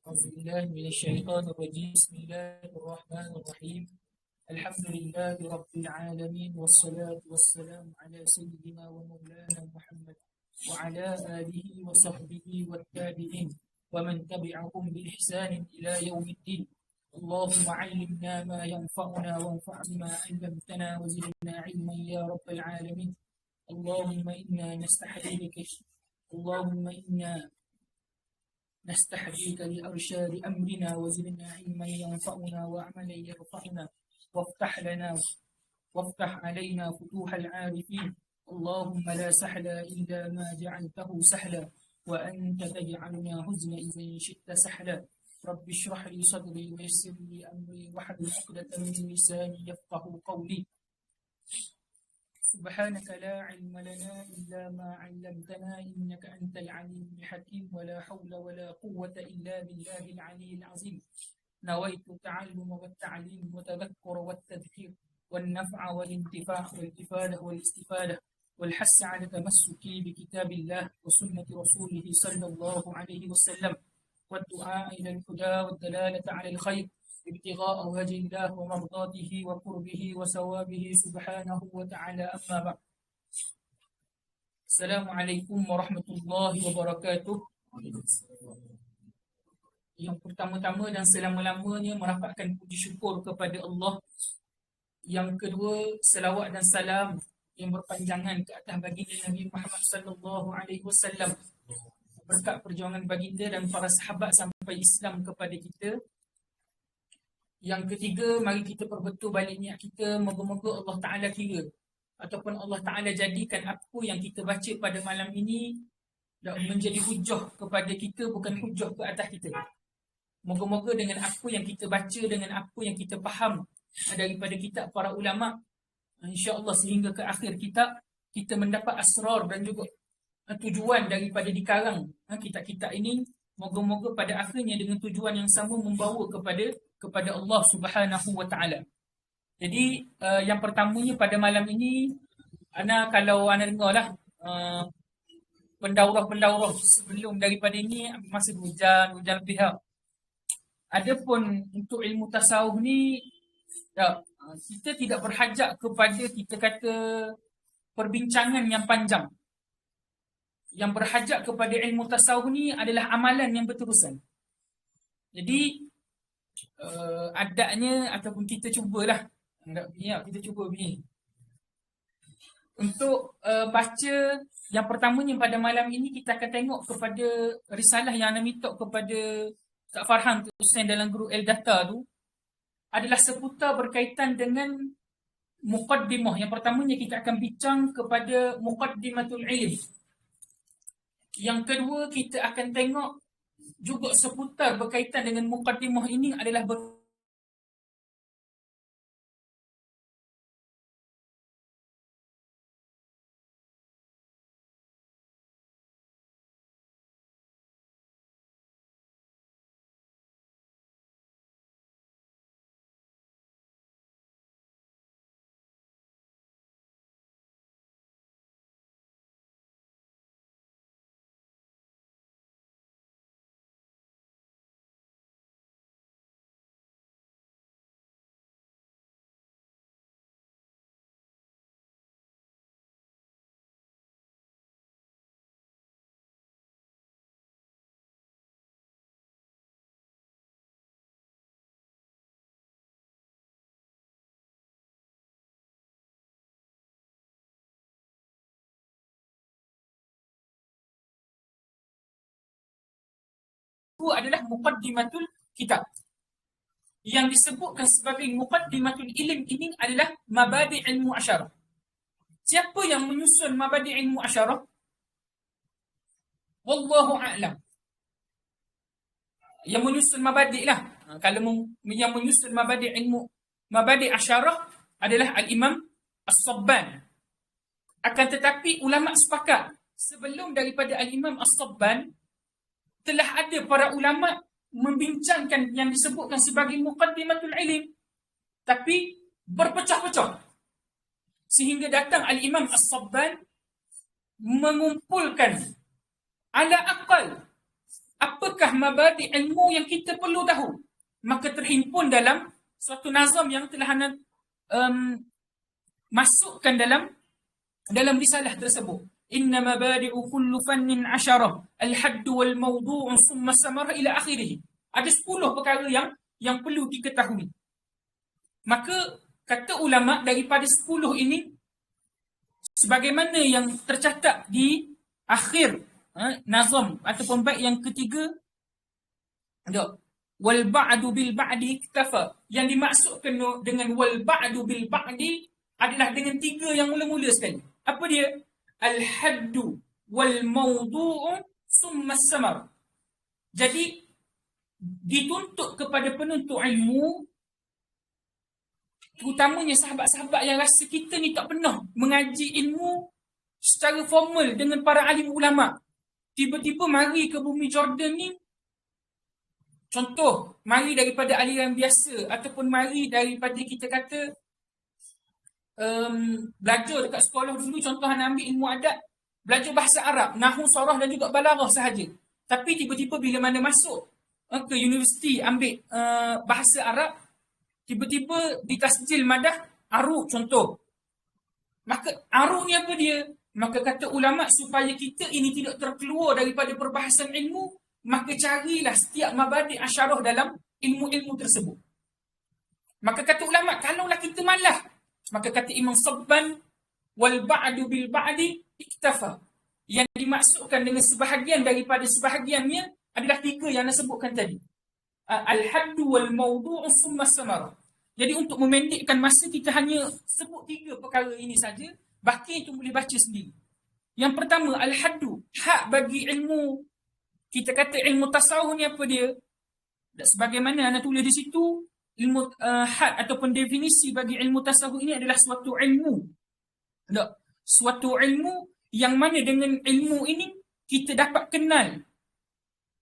أعوذ بالله من الشيطان الرجيم. بسم الله الرحمن الرحيم. الحمد لله رب العالمين، والصلاة والسلام على سيدنا ومولانا محمد وعلى آله وصحبه والتابعين ومن تبعهم بإحسان إلى يوم الدين. اللهم علمنا ما ينفعنا وانفعنا بما علمتنا وزدنا علما يا رب العالمين. اللهم إنا نستحييك اللهم إنا نستحييك لأرشاد أمرنا وزدنا علما ينفعنا وعملا يرفعنا وافتح علينا فتوح العارفين. اللهم لا سهل إلا ما جعلته سهلا، وأنت تجعلنا حزنا إذا شئت سهلا. رب اشرح لي صدري ويسر لي أمري واحلل عقدة من لساني يفقه قولي. سبحانك لا علم لنا إلا ما علمتنا إنك أنت العليم الحكيم، ولا حول ولا قوة إلا بالله العلي العظيم. نويت التعلم والتعليم والتذكر والتذكير والنفع والانتفاع والإفادة والاستفادة والحث على تمسك بكتاب الله وسنة رسوله صلى الله عليه وسلم، والدعاء إلى الهدى والدلالة على الخير، ابتغاء وجه الله ومرضاته وقربه وثوابه سبحانه وتعالى. أما بعد. Assalamualaikum warahmatullahi wabarakatuh. Yang pertama-tama dan selama-lamanya merapatkan puji syukur kepada Allah. Yang kedua, selawat dan salam yang berpanjangan ke atas baginda Nabi Muhammad sallallahu alaihi wasallam, berkat perjuangan baginda dan para sahabat sampai Islam kepada kita. Yang ketiga, mari kita perbetul balik niat kita, moga-moga Allah Ta'ala kira ataupun Allah Ta'ala jadikan apa yang kita baca pada malam ini menjadi hujah kepada kita, bukan hujah ke atas kita. Moga-moga dengan apa yang kita baca, dengan apa yang kita faham daripada kitab para ulama', insya-Allah sehingga ke akhir kitab, kita mendapat asrar dan juga tujuan daripada dikarang kitab-kitab ini. Moga-moga pada akhirnya dengan tujuan yang sama membawa kepada Allah Subhanahu wa taala. Jadi yang pertamanya pada malam ini, kalau ana dengarlah pendaurah-pendaurah sebelum daripada ini masa hujan lebih. Adapun untuk ilmu tasawuf ni kita tidak berhajat kepada kita kata perbincangan yang panjang. Yang berhajat kepada ilmu tasawuf ni adalah amalan yang berterusan. Jadi adaknya ataupun kita cubalah, kita cuba begini. Untuk baca yang pertamanya pada malam ini, kita akan tengok kepada risalah yang ana minta kepada Ustaz Farhan tu send dalam grup L-Data tu, adalah seputar berkaitan dengan muqaddimah. Yang pertamanya kita akan bincang kepada muqaddimatul ilm. Yang kedua, kita akan tengok juga seputar berkaitan dengan muqaddimah ini adalah buku adalah Muqaddimatul Kitab. Yang disebutkan sebagai Muqaddimatul Ilm ini adalah Mabadi' Ilmu Asyarah. Siapa yang menyusun Mabadi' Ilmu Asyarah? Wallahu a'lam. Yang menyusun mabadi' lah. Kalau yang menyusun mabadi' ilmu, mabadi' asyarah adalah Al-Imam As-Sabban. Akan tetapi ulama sepakat, sebelum daripada Al-Imam As-Sabban, telah ada para ulama membincangkan yang disebutkan sebagai Muqaddimatul Ilm, tapi berpecah-pecah. Sehingga datang Al-Imam As-Sabban mengumpulkan ala aqal apakah mabadi' ilmu yang kita perlu tahu. Maka terhimpun dalam suatu nazam yang telah masukkan dalam risalah tersebut. Inna mabadi'u kullu fannin asyarah al-haddu wal mawdu'un summa samara ila akhirih. Ada 10 perkara yang perlu diketahui. Maka kata ulama, daripada 10 ini, sebagaimana yang tercatat di akhir nazam ataupun bait yang ketiga, wal ba'du bil ba'di iktafa. Yang dimaksudkan dengan wal ba'du bil ba'di adalah dengan 3 yang mula-mula sekali. Apa dia? Al haddu wal mawdu'u summa samar. Jadi dituntut kepada penuntut ilmu, terutamanya sahabat-sahabat yang rasa kita ni tak pernah mengaji ilmu secara formal dengan para alim ulama. Tiba-tiba mari ke bumi Jordan ni, contoh, mari daripada aliran biasa ataupun mari daripada kita kata belajar dekat sekolah dulu, contoh nak ambil ilmu adat, belajar bahasa Arab, nahwu, sarah dan juga balaghah sahaja. Tapi tiba-tiba bila mana masuk ke universiti ambil bahasa Arab, tiba-tiba ditasjil madah aruk contoh. Maka aruk ni apa dia? Maka kata ulama, supaya kita ini tidak terkeluar daripada perbahasan ilmu, maka carilah setiap mabadi' asyarah dalam ilmu-ilmu tersebut. Maka kata ulama, kalaulah kita malah, maka kata Imam Sabban, wal ba'du bil ba'di iktafa. Yang dimaksudkan dengan sebahagian daripada sebahagiannya adalah 3 yang saya sebutkan tadi. Al-haddu wal mawdu'u summa samara. Jadi untuk memendekkan masa, kita hanya sebut 3 perkara ini saja. Baki itu boleh baca sendiri. Yang pertama, al-haddu, had bagi ilmu. Kita kata ilmu tasawuf ni apa dia? Sebagaimana anda tulis di situ, ilmu had ataupun definisi bagi ilmu tasawuf ini adalah suatu ilmu. Suatu ilmu yang mana dengan ilmu ini kita dapat kenal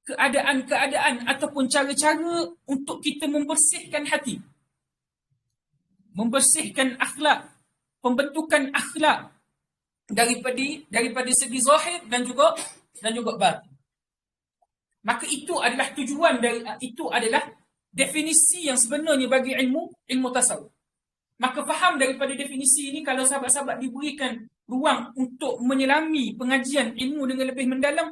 keadaan-keadaan ataupun cara-cara untuk kita membersihkan hati. Membersihkan akhlak, pembentukan akhlak daripada segi zahir dan juga batin. Maka itu adalah tujuan itu adalah definisi yang sebenarnya bagi ilmu tasawuf. Maka faham daripada definisi ini, kalau sahabat-sahabat diberikan ruang untuk menyelami pengajian ilmu dengan lebih mendalam,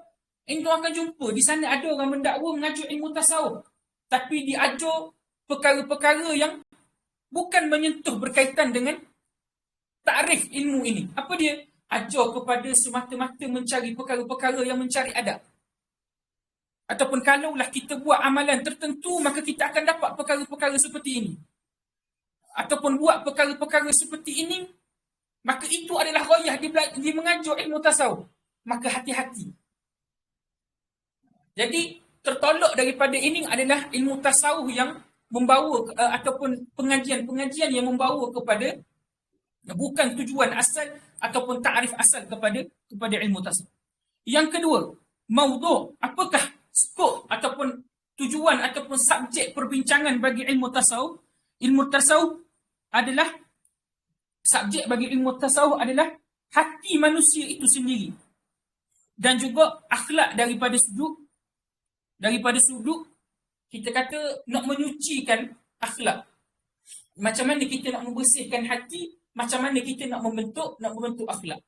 anda akan jumpa di sana ada orang mendakwa mengajar ilmu tasawuf, tapi diajar perkara-perkara yang bukan menyentuh berkaitan dengan takrif ilmu ini. Apa dia? Ajar kepada semata-mata mencari perkara-perkara yang mencari adab. Ataupun kalaulah kita buat amalan tertentu, maka kita akan dapat perkara-perkara seperti ini. Ataupun buat perkara-perkara seperti ini, maka itu adalah ghayah dia mengajar ilmu tasawuf. Maka hati-hati. Jadi tertolak daripada ini adalah ilmu tasawuf yang membawa ataupun pengajian-pengajian yang membawa kepada bukan tujuan asal ataupun ta'rif asal kepada ilmu tasawuf. Yang kedua, maudhu'. Apakah skop ataupun tujuan ataupun subjek perbincangan bagi ilmu tasawuf? Ilmu tasawuf adalah, subjek bagi ilmu tasawuf adalah hati manusia itu sendiri. Dan juga akhlak daripada sudut kita kata nak menyucikan akhlak. Macam mana kita nak membersihkan hati, macam mana kita nak membentuk akhlak.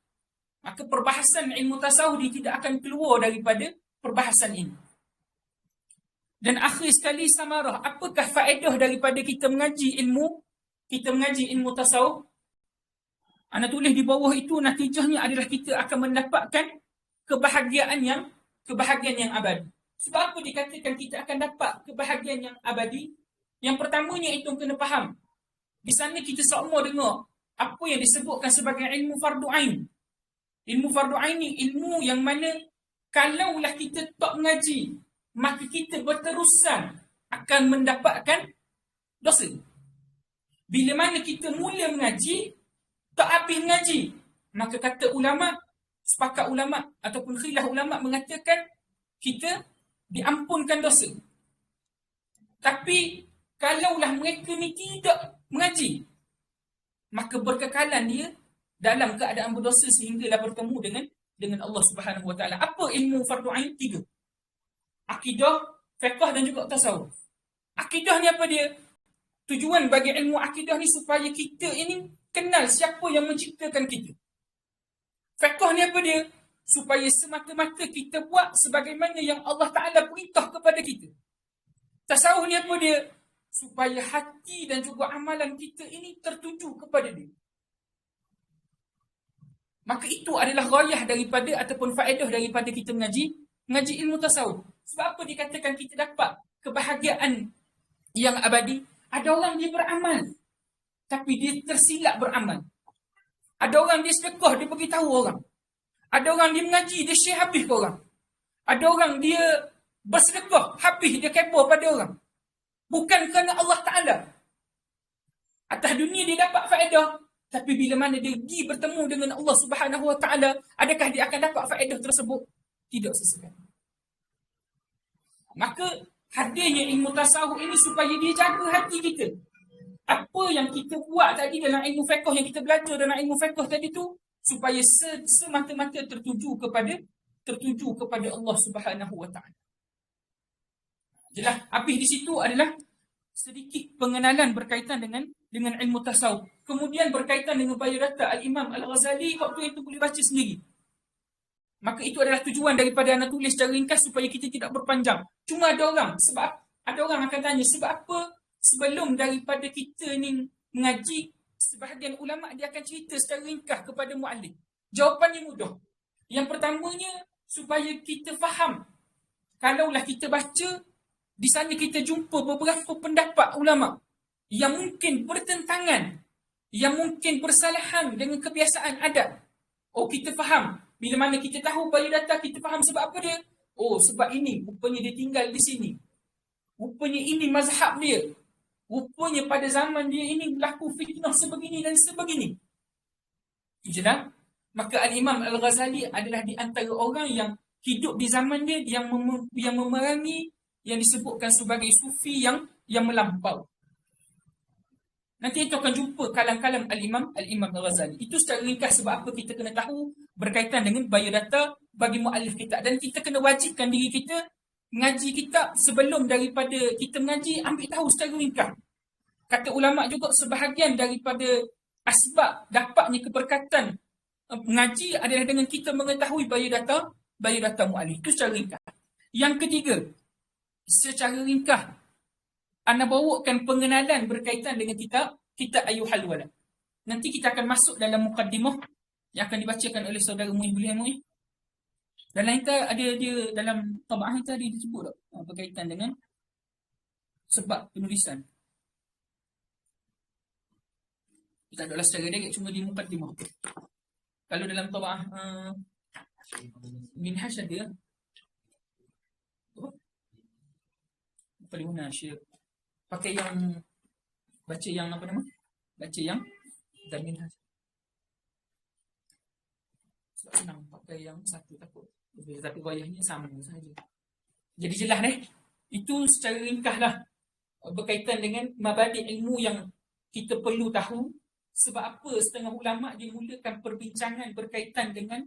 Maka perbahasan ilmu tasawuf dia tidak akan keluar daripada perbahasan ini. Dan akhir sekali, samarah. Apakah faedah daripada kita mengaji ilmu tasawuf? Ana tulis di bawah itu, natijahnya adalah kita akan mendapatkan kebahagiaan yang abadi. Sebab apa dikatakan kita akan dapat kebahagiaan yang abadi? Yang pertamanya itu kena faham. Di sana kita semua dengar apa yang disebutkan sebagai ilmu fardu ain. Ilmu fardu ain ni ilmu yang mana kalaulah kita tak mengaji, maka kita berterusan akan mendapatkan dosa. Bila mana kita mula mengaji, tak habis mengaji, maka kata ulama, sepakat ulama ataupun khilaf ulama mengatakan kita diampunkan dosa. Tapi kalaulah mereka ni tidak mengaji, maka berkekalan dia dalam keadaan berdosa sehinggalah bertemu dengan Allah Subhanahu Wa Taala. Apa ilmu fardu ain? 3. Akidah, fiqh dan juga tasawuf. Akidah ni apa dia? Tujuan bagi ilmu akidah ni supaya kita ini kenal siapa yang menciptakan kita. Fiqh ni apa dia? Supaya semata-mata kita buat sebagaimana yang Allah Ta'ala perintah kepada kita. Tasawuf ni apa dia? Supaya hati dan juga amalan kita ini tertuju kepada dia. Maka itu adalah ghayah daripada ataupun faedah daripada kita mengaji ilmu tasawuf. Sebab apa dikatakan kita dapat kebahagiaan yang abadi? Ada orang dia beramal, tapi dia tersilap beramal. Ada orang dia sedekah, dia beritahu orang. Ada orang dia mengaji, dia share habis ke orang. Ada orang dia bersedekah, habis dia kepo pada orang. Bukan kerana Allah Ta'ala. Atas dunia dia dapat faedah, tapi bila mana dia pergi bertemu dengan Allah Subhanahu Wa Ta'ala, adakah dia akan dapat faedah tersebut? Tidak sesekali. Maka hadirnya ilmu tasawuf ini supaya dia jaga hati kita. Apa yang kita buat tadi dalam ilmu fiqh, yang kita belajar dalam ilmu fiqh tadi tu, supaya semata-mata tertuju kepada Allah Subhanahu Wa Ta'ala. Jelas, habis di situ adalah sedikit pengenalan berkaitan dengan ilmu tasawuf. Kemudian berkaitan dengan biodata Al-Imam Al-Ghazali, waktu itu boleh baca sendiri. Maka itu adalah tujuan daripada anak tulis secara ringkas supaya kita tidak berpanjang. Cuma ada orang akan tanya, sebab apa sebelum daripada kita ni mengaji, sebahagian ulama dia akan cerita secara ringkas kepada muallim. Jawapannya mudah. Yang pertamanya, supaya kita faham. Kalaulah kita baca, di sana kita jumpa beberapa pendapat ulama yang mungkin bertentangan, yang mungkin bersalahan dengan kebiasaan adat. Oh, kita faham. Bila mana kita tahu biodata, kita faham sebab apa dia. Oh, sebab ini, rupanya dia tinggal di sini. Rupanya ini mazhab dia. Rupanya pada zaman dia ini berlaku fitnah sebegini dan sebegini. Jelas? Maka Al-Imam Al-Ghazali adalah di antara orang yang hidup di zaman dia, yang memerangi yang disebutkan sebagai sufi yang melampau. Nanti kita akan jumpa kalam-kalam Al-Imam Al-Ghazali. Itu secara ringkas sebab apa kita kena tahu berkaitan dengan biodata bagi mu'alif kitab. Dan kita kena wajibkan diri kita mengaji kitab sebelum daripada kita mengaji, ambil tahu secara ringkas. Kata ulama' juga sebahagian daripada asbab dapatnya keberkatan mengaji adalah dengan kita mengetahui biodata mu'alif. Itu secara ringkas. Yang ketiga, secara ringkas, Ana bawakan pengenalan berkaitan dengan kitab Ayyuhal Walad. Nanti kita akan masuk dalam mukaddimah yang akan dibacakan oleh saudara Muin Boleh Muin. Dalam kita ada dia dalam tabah kita ada disebut tak berkaitan dengan sebab penulisan. Kita adalah secara direct cuma di mukaddimah. Kalau dalam tabah Minhaj ada Mukaddimah Syekh pakai yang baca yang apa nama? Baca yang Zamin Has. Sebab senang pakai yang satu takut. Tapi wayahnya sama saja. Jadi jelas itu secara ringkaslah berkaitan dengan mabadi ilmu yang kita perlu tahu. Sebab apa setengah ulama' dia mulakan perbincangan berkaitan dengan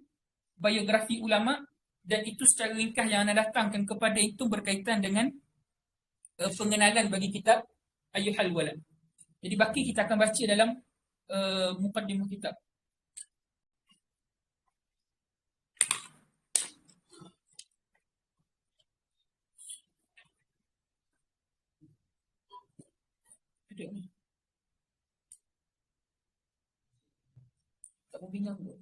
biografi ulama' dan itu secara ringkas yang anda datangkan kepada itu berkaitan dengan pengenalan bagi kitab Ayyuhal Walad. Jadi baki kita akan baca dalam mukaddimah kitab. Ada ni. Tak mau pinjam dulu.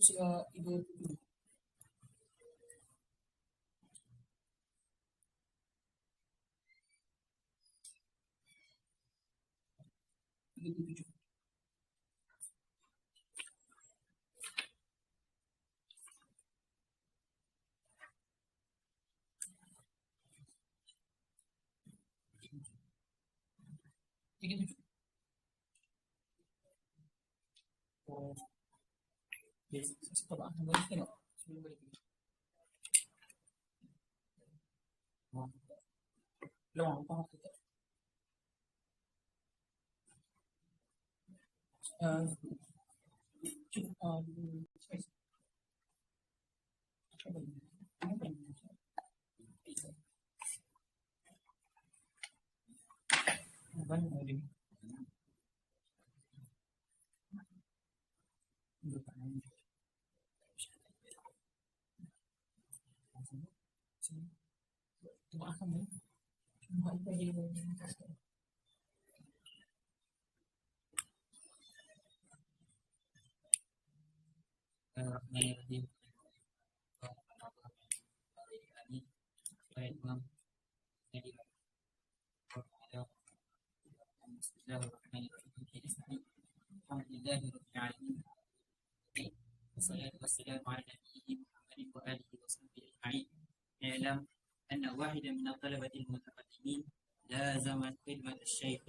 Surah 37. Oh, okay. Sebab boleh tengok. Sebelum boleh tengok. Long, apa kita? Cuba space. والصلاة والسلام على نبيه محمد وآله وصحبه أجمعين. اعلم أن واحدا من الطلبة المتقدمين لازم خدمة الشيخ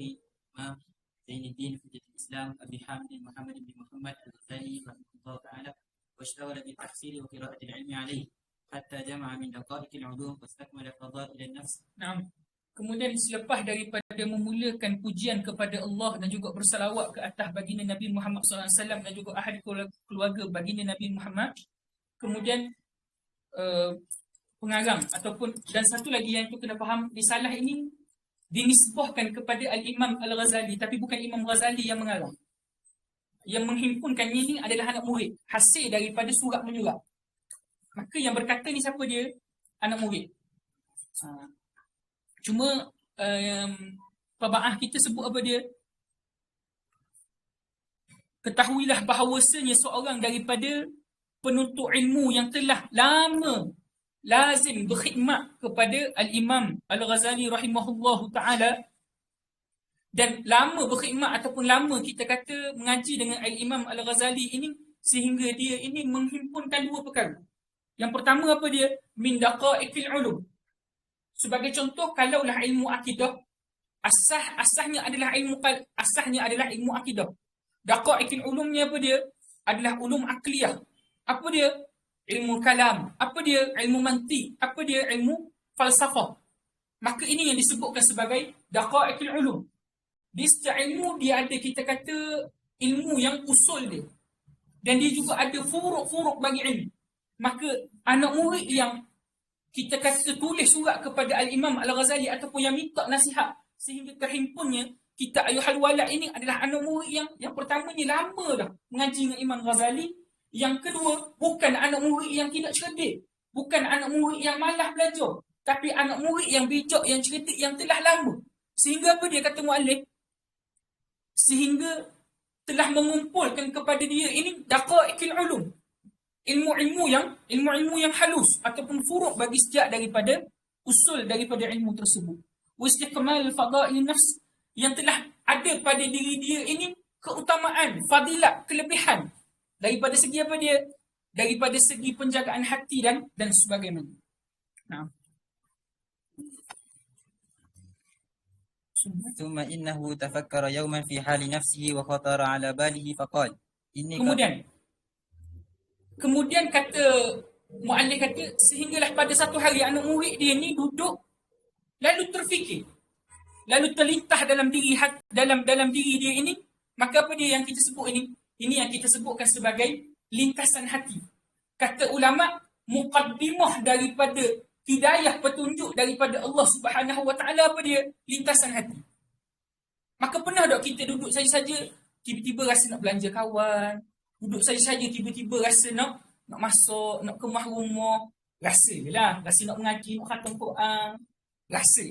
إمام زين الدين حجة الإسلام أبي حامد محمد بن محمد الغزالي رحمه الله تعالى، واشتغل بالتحصيل وقراءة العلم عليه حتى جمع من دقائق العلوم واستكمل فضائل النفس. Nah, kemudian selepas daripada memulakan pujian kepada Allah dan juga bersalawat ke atas baginda Nabi Muhammad SAW dan juga ahli keluarga baginda Nabi Muhammad, kemudian pengarang ataupun dan satu lagi yang tu kena faham, risalah ini dinisbahkan kepada Al-Imam Al-Ghazali, tapi bukan Imam Ghazali yang mengarang. Yang menghimpunkannya ini adalah anak murid, hasil daripada surat menyurat. Maka yang berkata ni siapa dia? Anak murid. Cuma tabaah kita sebut apa dia? Ketahuilah bahawasanya seorang daripada penuntut ilmu yang telah lama lazim berkhidmat kepada Al-Imam Al-Ghazali rahimahullahu ta'ala, dan lama berkhidmat ataupun lama kita kata mengaji dengan Al-Imam Al-Ghazali ini, sehingga dia ini menghimpunkan dua perkara. Yang pertama apa dia? Min daqaiqil ulum. Sebagai contoh, kalaulah ilmu akidah, asasnya adalah ilmu akidah. Daqaiqil ulumnya apa dia? Adalah ulum akliyah. Apa dia? Ilmu kalam. Apa dia? Ilmu mantiq. Apa dia? Ilmu falsafah. Maka ini yang disebutkan sebagai daqaiqil ulum. Di setiap ilmu dia ada, kita kata, ilmu yang usul dia. Dan dia juga ada furuk-furuk bagi ilmu. Maka anak murid yang kita kata tulis surat kepada Al-Imam Al-Ghazali ataupun yang minta nasihat sehingga terhimpunnya kita ayuhal walad ini adalah anak murid yang pertamanya lama dah mengaji dengan Imam Ghazali. Yang kedua, bukan anak murid yang tidak cerdik, bukan anak murid yang malas belajar, tapi anak murid yang bijak, yang cerdik, yang telah lama. Sehingga apa dia kata muallif? Sehingga telah mengumpulkan kepada dia ini daqaiqil ulum. Ilmu-ilmu yang halus ataupun furuk bagi setiap daripada usul daripada ilmu tersebut. Wastikmal fadail nafs, yang telah ada pada diri dia ini keutamaan, fadilat, kelebihan daripada segi apa dia? Daripada segi penjagaan hati dan sebagainya. Nah. ثم إنه تفكر يوما في حال نفسه وخطر على باله فقال Kemudian kata muallif kata, sehinggalah pada satu hari anak murid dia ni duduk lalu terfikir, lalu terlintas dalam diri dalam diri dia ini, maka apa dia yang kita sebut ini? Ini yang kita sebutkan sebagai lintasan hati. Kata ulama, muqaddimah daripada hidayah petunjuk daripada Allah Subhanahu Wa Taala apa dia? Lintasan hati. Maka pernah tak kita duduk saja-saja tiba-tiba rasa nak belanja kawan, duduk saja-saja tiba-tiba rasa nak masak, nak kemah rumah, rasa je lah, rasa nak mengaji, nak khatam Quran, rasa.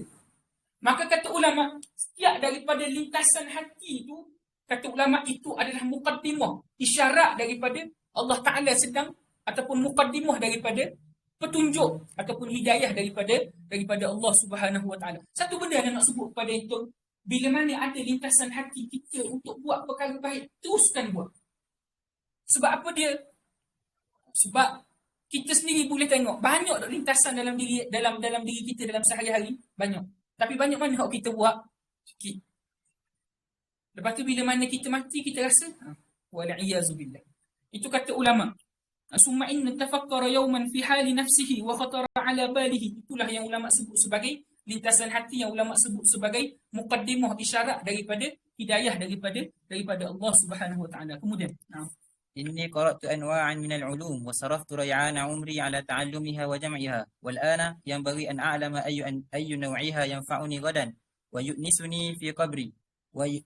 Maka kata ulama, setiap daripada lintasan hati tu, kata ulama itu adalah muqaddimah, isyarat daripada Allah Ta'ala sedang ataupun muqaddimah daripada petunjuk ataupun hidayah daripada Allah Subhanahu Wa Ta'ala. Satu benda yang nak sebut pada itu, bila mana ada lintasan hati kita untuk buat perkara baik, teruskan buat. Sebab apa dia? Sebab kita sendiri boleh tengok banyak tak lintasan dalam diri kita dalam sehari-hari, banyak. Tapi banyak mana yang kita buat? Sikit. Lepas tu bila mana kita mati, kita rasa wal'iyazubillah. Itu kata ulama. Summa inna tafakkara yawman fi hali nafsihi wa khatara ala balihi. Itulah yang ulama sebut sebagai lintasan hati, yang ulama sebut sebagai muqaddimah, isyarat daripada hidayah daripada Allah Subhanahu Wa Ta'ala. Kemudian, إني قرأت أنواعا من العلوم وصرفت ريعان عمري على تعلمها وجمعها والآن ينبغي أن أعلم أي نوعها ينفعني غدا ويؤنسني في قبري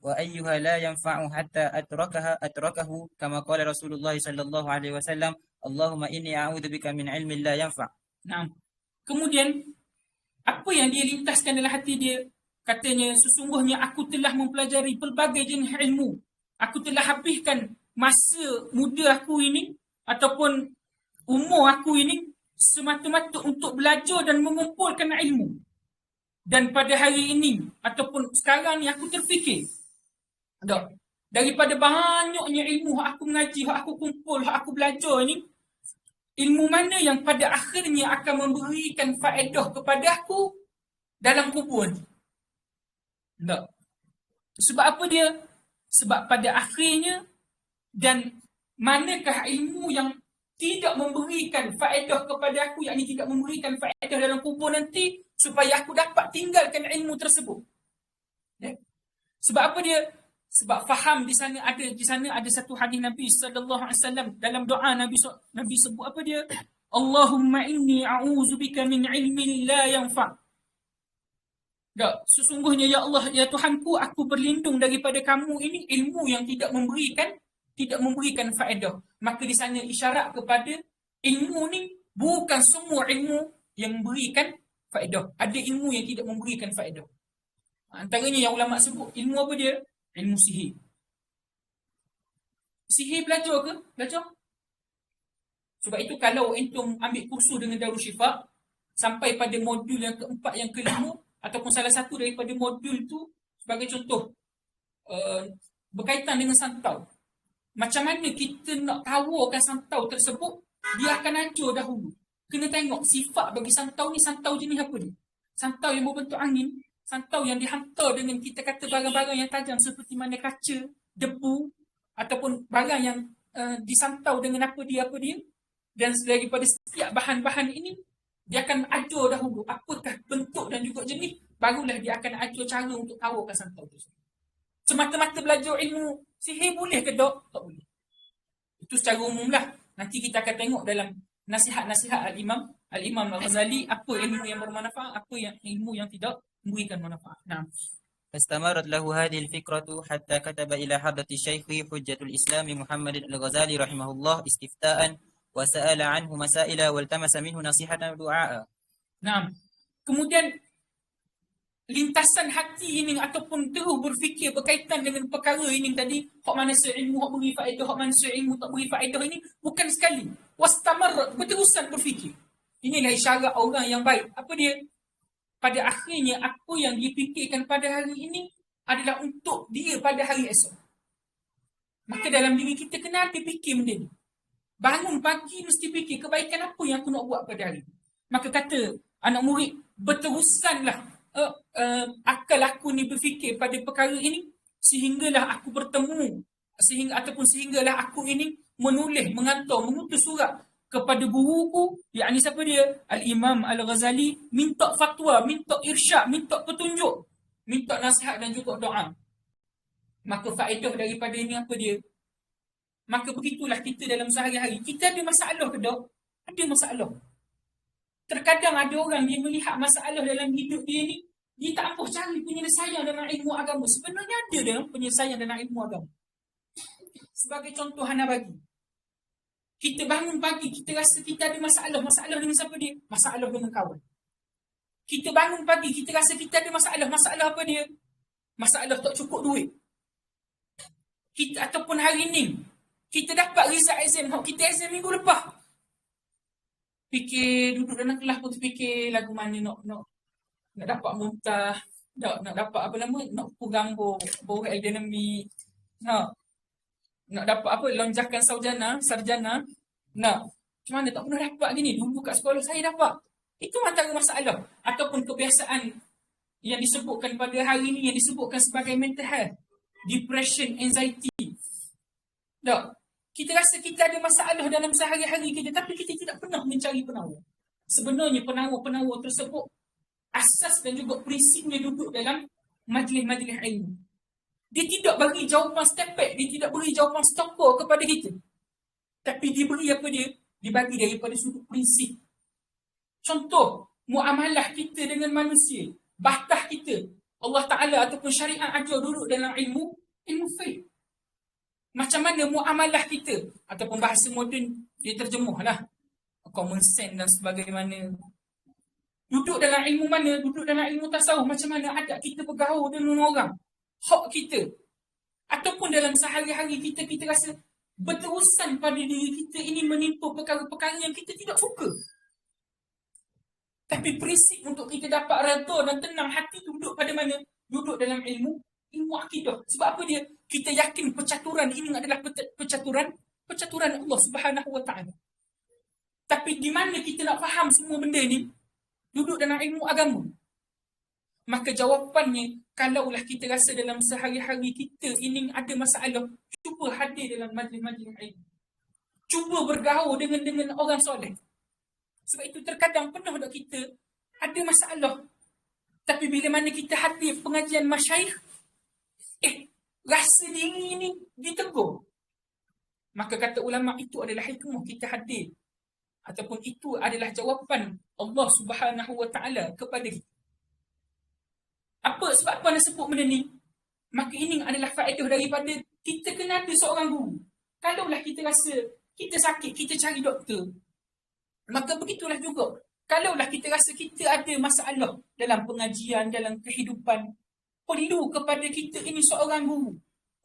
وأيها لا ينفع حتى أتركه كما قال رسول الله صلى الله عليه وسلم اللهم إني أعوذ بك من علم لا ينفع. Kemudian apa yang dia lintaskan dalam hati dia? Katanya, sesungguhnya aku telah mempelajari pelbagai jenis ilmu. Aku telah habiskan masa muda aku ini ataupun umur aku ini semata-mata untuk belajar dan mengumpulkan ilmu. Dan pada hari ini ataupun sekarang ni aku terfikir, daripada banyaknya ilmu aku mengaji, aku kumpul, aku belajar ini, ilmu mana yang pada akhirnya akan memberikan faedah kepada aku dalam kubur ni? Sebab apa dia? Sebab pada akhirnya, dan manakah ilmu yang tidak memberikan faedah kepada aku, yakni tidak memberikan faedah dalam kubur nanti, supaya aku dapat tinggalkan ilmu tersebut. Sebab apa dia? Sebab faham di sana ada satu hadis Nabi sallallahu alaihi wasallam, dalam doa Nabi sebut apa dia? Allahumma inni a'udzubika min ilmin la yanfa'. Sesungguhnya ya Allah, ya Tuhanku, aku berlindung daripada kamu ini ilmu yang tidak memberikan faedah. Maka di sana isyarat kepada ilmu ni bukan semua ilmu yang memberikan faedah. Ada ilmu yang tidak memberikan faedah. Antaranya yang ulama sebut, ilmu apa dia? Ilmu sihir. Sihir belajar ke? Belajar. Sebab itu kalau entum ambil kursus dengan Darul Syifa, sampai pada modul yang keempat, yang kelima, ataupun salah satu daripada modul tu, sebagai contoh, berkaitan dengan santau. Macam mana kita nak tawarkan santau tersebut, dia akan ajar dahulu. Kena tengok sifat bagi santau ni, santau jenis apa dia? Santau yang berbentuk angin, santau yang dihantar dengan kita kata barang-barang yang tajam seperti mana kaca, debu, ataupun barang yang disantau dengan apa dia. Dan daripada setiap bahan-bahan ini, dia akan ajar dahulu apakah bentuk dan juga jenis, barulah dia akan ajar cara untuk tawarkan santau tersebut. Semata-mata belajar ilmu sihir boleh ke tak? Tak boleh. Itu secara umum lah. Nanti kita akan tengok dalam nasihat-nasihat Al-Imam Al-Ghazali, apa ilmu yang bermanfaat, apa yang ilmu yang tidak memberikan manfaat. فاستمرت له هذه الفكرة حتى كتب إلى حضرة الشيخ حجة الإسلام محمد الغزالي رحمه الله استفتاء وسأل عنه مسائل والتمس منه نصيحة ودعاء. Kemudian lintasan hati ini ataupun terus berfikir berkaitan dengan perkara ini tadi, hak mana ilmu hak beri faedah, hak mana ilmu tak beri faedah, ini bukan sekali. Wastamarrat, berterusan berfikir. Inilah isyarat orang yang baik. Apa dia? Pada akhirnya apa yang dia fikirkan pada hari ini adalah untuk dia pada hari esok. Maka dalam diri kita kena ada fikir benda ni. Bangun pagi mesti fikir kebaikan apa yang aku nak buat pada hari ini. Maka kata anak murid, berterusanlah akal aku ni berfikir pada perkara ini sehinggalah aku bertemu, sehinggalah aku ini menulis, mengutus surat kepada guruku, yakni siapa dia? Al-Imam Al-Ghazali, minta fatwa, minta irsyad, minta petunjuk, minta nasihat dan juga doa. Maka faedah daripada ini apa dia? Maka begitulah kita dalam sehari-hari. Kita ada masalah ke tak? Ada masalah. Terkadang ada orang dia melihat masalah dalam hidup dia ni, dia tak apa cari penyelesaian dalam ilmu agama. Sebenarnya ada dalam penyelesaian dalam ilmu agama. Sebagai contoh Hana bagi. Kita bangun pagi, kita rasa kita ada masalah. Masalah dengan siapa dia? Masalah dengan kawan. Kita bangun pagi, kita rasa kita ada masalah. Masalah apa dia? Masalah tak cukup duit. Ataupun hari ni, Kita dapat result exam, kita exam minggu lepas. Fikir, duduk dalam kelas pun terfikir lagu mana nak dapat muntah, nak dapat apa nama, nak pegang bau aerodinamik, nak dapat apa, lonjakan sarjana, macam mana tak pernah dapat gini, dulu kat sekolah saya dapat. Itu antara masalah. Ataupun kebiasaan yang disebutkan pada hari ini, yang disebutkan sebagai mental health, depression, anxiety. Kita rasa kita ada masalah dalam sehari-hari kita, tapi kita tidak pernah mencari penawar. Sebenarnya penawar tersebut, asas dan juga prinsipnya duduk dalam majlis-majlis ilmu. Dia tidak bagi jawapan step back, dia tidak beri jawapan stopper kepada kita. Tapi dia beri apa dia? Dia bagi daripada sudut prinsip. Contoh, muamalah kita dengan manusia, batas kita, Allah Ta'ala ataupun syariat ajar duduk dalam ilmu faith. Macam mana muamalah kita, ataupun bahasa moden dia terjemahlah, common sense dan sebagaimana. Duduk dalam ilmu mana? Duduk dalam ilmu tasawuf. Macam mana adab kita bergaul dengan orang, hak kita. Ataupun dalam sehari-hari kita rasa berterusan pada diri kita ini menimpa perkara-perkara yang kita tidak suka. Tapi prinsip untuk kita dapat reda dan tenang hati duduk pada mana? Duduk dalam ilmu akidah. Sebab apa dia? Kita yakin pencaturan ini adalah pencaturan Allah Subhanahu Wa Taala. Tapi di mana kita nak faham semua benda ni? Duduk dalam ilmu agama. Maka jawapannya, kalaulah kita rasa dalam sehari-hari kita ini ada masalah, cuba hadir dalam majlis-majlis ilmu. Cuba bergaul dengan orang soleh. Sebab itu terkadang pernah tak kita ada masalah. Tapi bila mana kita hadir pengajian masyayikh, rasa diri ini ditegur. Maka kata ulama, itu adalah hikmah kita hadir. Ataupun itu adalah jawapan Allah Subhanahu Wa Taala kepada kita. Sebab apa nak sebut benda ni? Maka ini adalah faedah daripada kita kena ada seorang guru. Kalaulah kita rasa kita sakit, kita cari doktor. Maka begitulah juga. Kalaulah kita rasa kita ada masalah dalam pengajian, dalam kehidupan, perlu kepada kita ini seorang guru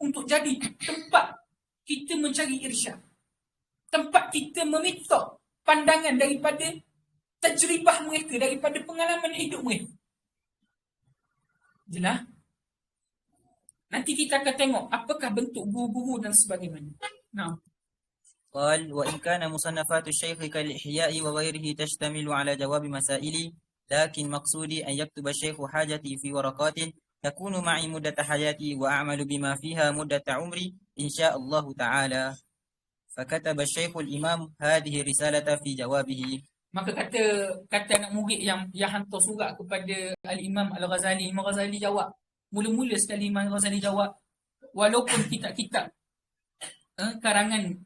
untuk jadi tempat kita mencari irsyad. Tempat kita meminta pandangan daripada tajribah mereka, daripada pengalaman hidup mereka. Jelas? Nanti kita akan tengok apakah bentuk guru-guru dan sebagainya. قال وإن كان مصنفات الشيخ كالإحياء وغيره تشتمل على جواب مسائلي، لكن مقصودي أن يكتب الشيخ حاجتي في ورقات تكون معي مدة حياتي وأعمل بما فيها مدة عمري إن شاء الله تعالى. فكتب الشيخ الإمام هذه الرسالة في جوابه. Maka kata anak murid yang hantar surat kepada Al-Imam Al-Ghazali. Imam Ghazali jawab. Mula-mula sekali Imam Ghazali jawab, walaupun kitab-kitab karangan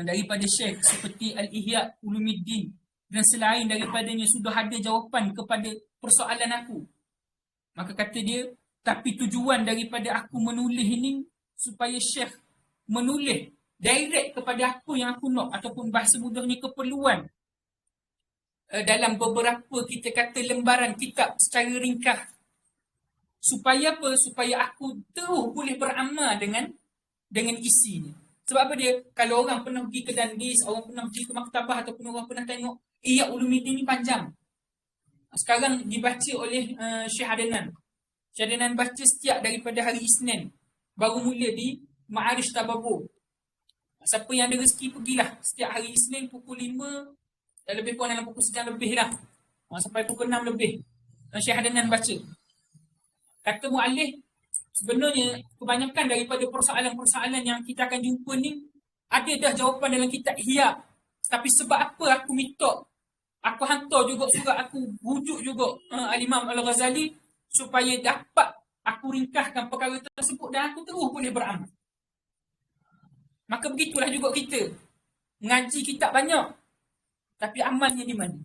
daripada Syekh seperti Al-Ihya Ulumuddin dan selain daripadanya sudah ada jawapan kepada persoalan aku. Maka kata dia, tapi tujuan daripada aku menulis ini supaya Syekh menulis direct kepada aku yang aku nak, ataupun bahasa mudahnya keperluan dalam beberapa kita kata lembaran kitab secara ringkas. Supaya apa? Supaya aku terus boleh beramal dengan isinya. Sebab apa dia? Kalau orang pernah pergi ke Dandis, orang pernah pergi ke maktabah, ataupun orang pernah tengok Ihya Ulumuddin ni panjang. Sekarang dibaca oleh Syekh Adnan. Syekh Adnan baca setiap daripada hari Isnin. Baru mula di Ma'arij Tababur. Siapa yang ada rezeki pergilah setiap hari Isnin pukul 5 dan lebih kurang dalam pukul 9 lebih lah. Sampai pukul 6 lebih. Syekh Adnan baca. Kata mu'alif, sebenarnya kebanyakan daripada persoalan-persoalan yang kita akan jumpa ni ada dah jawapan dalam kitab Ihya. Tapi sebab apa aku minta, aku hantar juga surat, aku rujuk juga Al-Imam Al-Ghazali supaya dapat aku ringkaskan perkara tersebut dan aku terus boleh beramal. Maka begitulah juga kita. Ngaji kitab banyak, tapi amalnya di mana?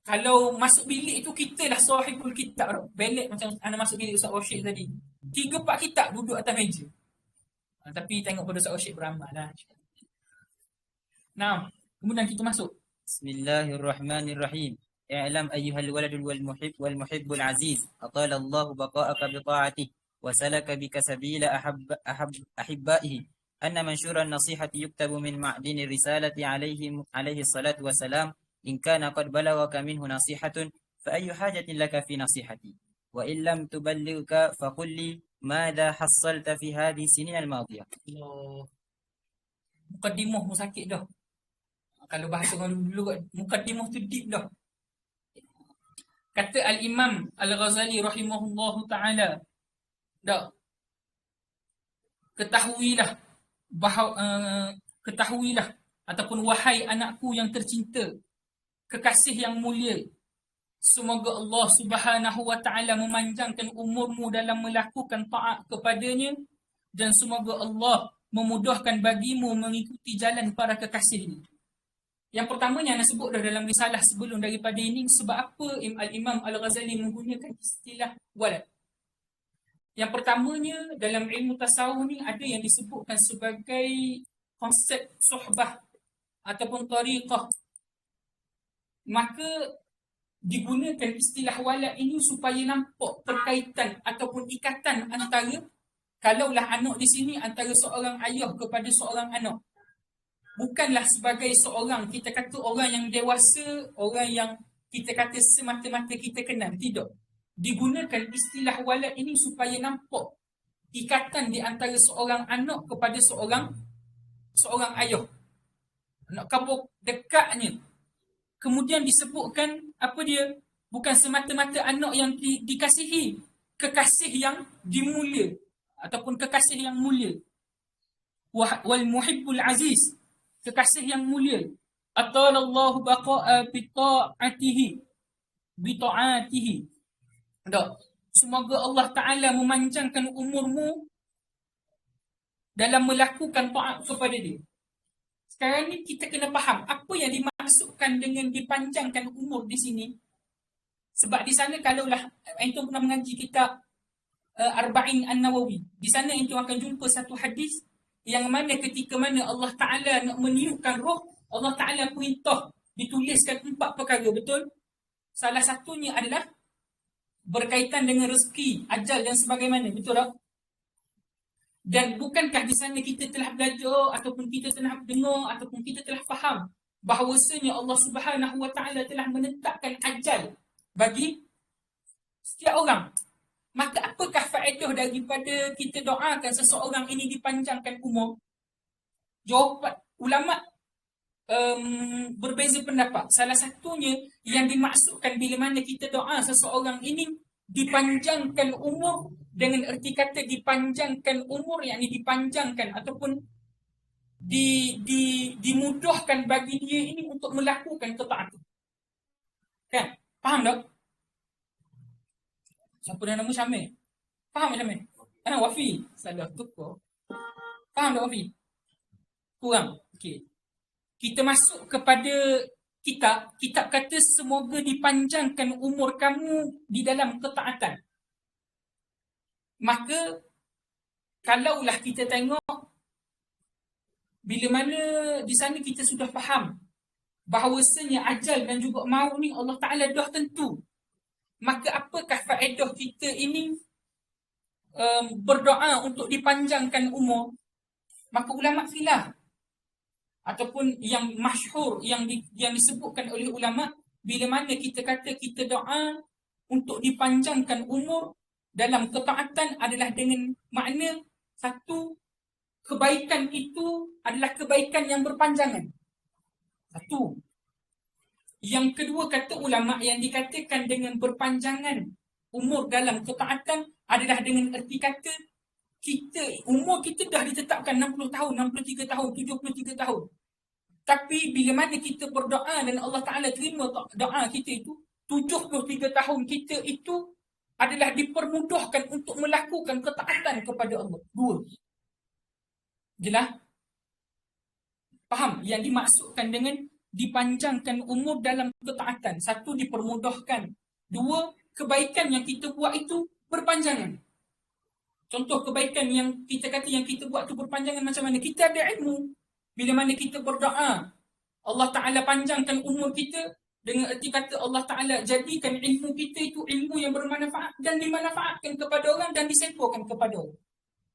Kalau masuk bilik tu kita lah sahibul kitab tau. Belik macam anda masuk bilik Ustaz Rashid tadi. 3-4 kitab duduk atas meja. Tapi tengok pada Ustaz Rashid beramal lah. Nah, kemudian kita masuk. Bismillahirrahmanirrahim. I'lam ayyuhal waladul wal muhibbul aziz. Atala Allah baqa'aka bi ta'atihi wa salaka bika sabila ahibbaihi. أن منشور النصيحة يكتب من معدن الرسالة عليه الصلاة والسلام إن كان قد بلغك منه نصيحة فأي حاجة لك في نصيحتي وإن لم تبلغك فقل لي ماذا حصلت في هذه السنين الماضية. Allah. Mukaddimah pun sakit dah. Kalau bahasa orang dulu, mukaddimah tu deep dah. Kata Al-Imam Al-Ghazali rahimahullahu ta'ala, dah, ketahuilah ataupun wahai anakku yang tercinta, kekasih yang mulia, semoga Allah Subhanahu wa ta'ala memanjangkan umurmu dalam melakukan taat kepadanya dan semoga Allah memudahkan bagimu mengikuti jalan para kekasihnya. Yang pertamanya Anda sebut dah dalam risalah sebelum daripada ini, sebab apa Al-Imam Al-Ghazali menggunakan istilah walad. Yang pertamanya dalam ilmu tasawuf ni ada yang disebutkan sebagai konsep suhbah ataupun tariqah. Maka digunakan istilah walad ini supaya nampak perkaitan ataupun ikatan antara, kalaulah anak di sini, antara seorang ayah kepada seorang anak. Bukanlah sebagai seorang, kita kata orang yang dewasa, orang yang kita kata semata-mata kita kenal. Tidak. Digunakan istilah walad ini supaya nampak ikatan di antara seorang anak kepada seorang ayah. Nak kabur dekatnya. Kemudian disebutkan apa dia? Bukan semata-mata anak yang dikasihi, kekasih yang dimulia ataupun kekasih yang mulia. Wal muhibbul aziz, kekasih yang mulia. Atalallahu baqa'a bita'atihi. Semoga Allah Ta'ala memanjangkan umurmu dalam melakukan taat kepada dia. Sekarang ni kita kena faham apa yang dimaksudkan dengan dipanjangkan umur di sini. Sebab di sana kalaulah antum pernah mengaji kitab Arba'in An-Nawawi, di sana antum akan jumpa satu hadis yang mana ketika mana Allah Ta'ala nak meniupkan roh, Allah Ta'ala perintah dituliskan 4 perkara, betul? Salah satunya adalah berkaitan dengan rezeki, ajal dan sebagaimana, betul tak? Dan bukankah di sana kita telah belajar ataupun kita telah dengar ataupun kita telah faham bahawasanya Allah Subhanahu wa Ta'ala telah menetapkan ajal bagi setiap orang. Maka apakah faedah daripada kita doakan seseorang ini dipanjangkan umur? Jawapan ulama berbeza pendapat. Salah satunya yang dimaksudkan bila mana kita doa seseorang ini dipanjangkan umur, dengan erti kata dipanjangkan umur, yakni dipanjangkan ataupun dimudahkan bagi dia ini untuk melakukan ketaatan. Kan? Faham tak? Siapa dah nama Syamil? Faham tak Syamil? Wafi. Salah tukar. Faham tak Wafi? Kurang. Okey. Kita masuk kepada kitab kata semoga dipanjangkan umur kamu di dalam ketaatan. Maka kalaulah kita tengok bila mana di sana kita sudah faham bahawasanya ajal dan juga maut ni Allah Ta'ala dah tentu, maka apakah faedah kita ini berdoa untuk dipanjangkan umur? Maka ulama khilaf ataupun yang masyhur yang disebutkan oleh ulama, bila mana kita kata kita doa untuk dipanjangkan umur dalam ketaatan adalah dengan makna satu, kebaikan itu adalah kebaikan yang berpanjangan. Satu. Yang kedua, kata ulama, yang dikatakan dengan berpanjangan umur dalam ketaatan adalah dengan erti kata umur kita dah ditetapkan 60 tahun, 63 tahun, 73 tahun. Tapi bila mana kita berdoa dan Allah Ta'ala terima doa kita itu, 73 tahun kita itu adalah dipermudahkan untuk melakukan ketaatan kepada Allah. Dua. Jelas? Faham yang dimaksudkan dengan dipanjangkan umur dalam ketaatan? Satu, dipermudahkan. Dua, kebaikan yang kita buat itu berpanjangan. Contoh kebaikan yang kita kata yang kita buat itu berpanjangan macam mana? Kita ada ilmu. Bila mana kita berdoa, Allah Ta'ala panjangkan umur kita, dengan erti kata Allah Ta'ala jadikan ilmu kita itu ilmu yang bermanfaat dan dimanfaatkan kepada orang dan disebarkan kepada orang.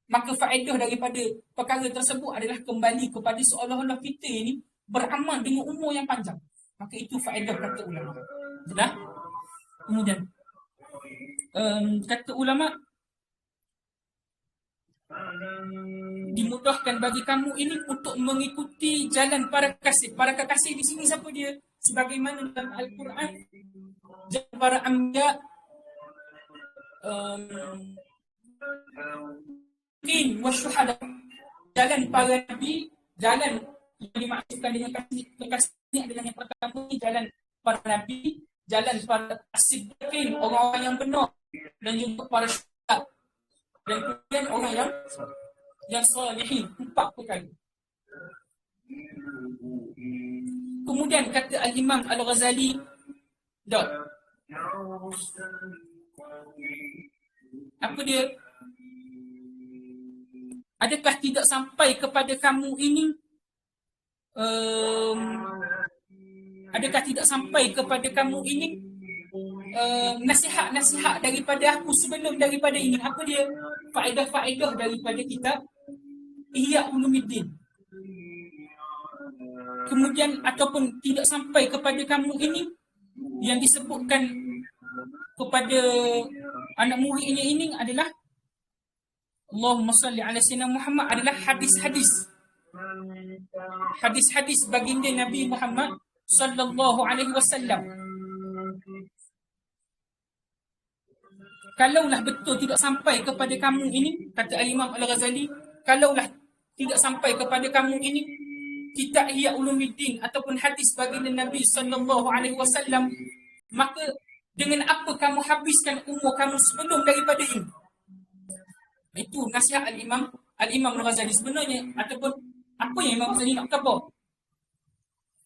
maka faedah daripada perkara tersebut adalah kembali kepada seolah-olah kita ini beramal dengan umur yang panjang. Maka itu faedah kata ulama. Sudah? Kemudian kata ulama, dimudahkan bagi kamu ini untuk mengikuti jalan para kekasih. Para kekasih di sini siapa dia? Sebagaimana dalam Al-Quran, jalan para anbiya, wasyuhada, jalan para nabi, jalan yang dimaksudkan dengan kekasih ini adalah yang pertama ini jalan para nabi, jalan para as-siddiqin, orang-orang yang benar, dan juga para syuhada, dan kemudian orang yang salihin. 4 perkara. Kemudian kata Al-Imam Al-Ghazali, apa dia? Adakah tidak sampai kepada kamu ini adakah tidak sampai kepada kamu ini nasihat-nasihat daripada aku sebelum daripada ini? Apa dia? Faedah-faedah daripada kitab Ihya Ulumuddin. Kemudian ataupun tidak sampai kepada kamu ini yang disebutkan kepada anak muridnya ini adalah Allahumma salli ala sayyidina Muhammad, adalah hadis-hadis. Hadis-hadis baginda Nabi Muhammad sallallahu alaihi wasallam. Kalaulah betul tidak sampai kepada kamu ini, kata Al-Imam Al-Ghazali, kalaulah tidak sampai kepada kamu ini kitab Ihya Ulumuddin ataupun hadis baginda Nabi sallallahu alaihi wasallam, maka dengan apa kamu habiskan umur kamu sebelum daripada ini? Itu nasihat Al-Imam Al-Ghazali sebenarnya. Ataupun apa yang Imam Ghazali nak kata?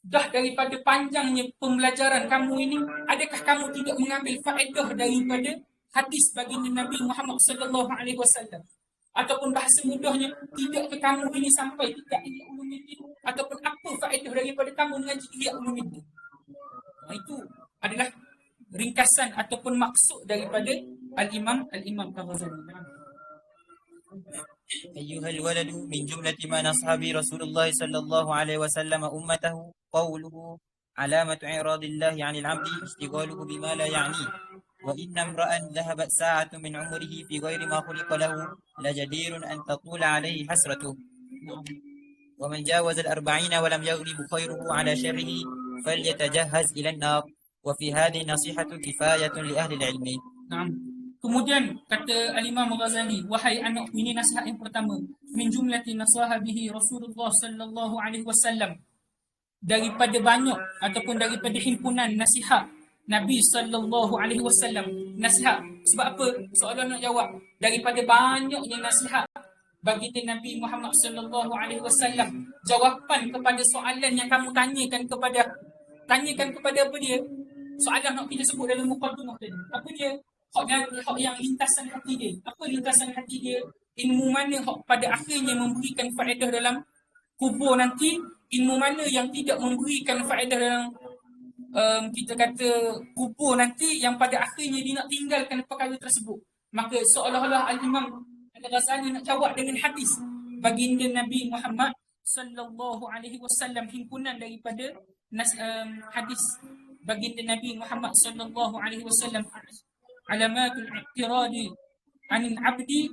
Dah daripada panjangnya pembelajaran kamu ini, adakah kamu tidak mengambil faedah daripada hadis baginda Nabi Muhammad sallallahu alaihi wasallam? Ataupun bahasa mudahnya, tidakkah kamu ini sampai tidak Ihya Ulumuddin? Ataupun apa faedah daripada kamu mengaji Ihya Ulumuddin? Itu adalah ringkasan ataupun maksud daripada Al-Imam Al-Ghazali. أيها الولد من جملة ما نصح به رسول الله صلى الله عليه وسلم أمته قوله علامة إعراض الله عن العبد اشتغاله بما لا يعنيه، وإن امرأ ذهبت ساعة من عمره في غير ما خلق له لجدير أن تطول عليه حسرته، ومن جاوز 40 ولم يغلب خيره على شره فليتجهز إلى النار، وفي هذه نصيحة كفاية لأهل العلم. Naam. Kemudian kata Al-Imam Ghazali, wahai anakku, ini nasihat yang pertama, min jumlati nasaha bihi Rasulullah sallallahu alaihi wasallam, daripada banyak ataupun daripada himpunan nasihat Nabi sallallahu alaihi wasallam. Nasihat sebab apa? Soalan nak jawab. Daripada banyaknya nasihat baginda Nabi Muhammad sallallahu alaihi wasallam, jawapan kepada soalan yang kamu tanyakan kepada apa dia? Soalan nak kita sebut dalam muqaddimah tadi. Apa dia? Hak yang lintasan hati dia. Apa lintasan hati dia? Ilmu mana hak pada akhirnya memberikan faedah dalam kubur nanti, ilmu mana yang tidak memberikan faedah dalam kita kata kubur nanti, yang pada akhirnya dia nak tinggalkan perkara tersebut. Maka seolah-olah Al-Imam Al-Ghazali nak jawab dengan hadis baginda Nabi Muhammad sallallahu alaihi wasallam, himpunan daripada hadis baginda Nabi Muhammad sallallahu alaihi wasallam. Alamatul i'tiradi anil abdi,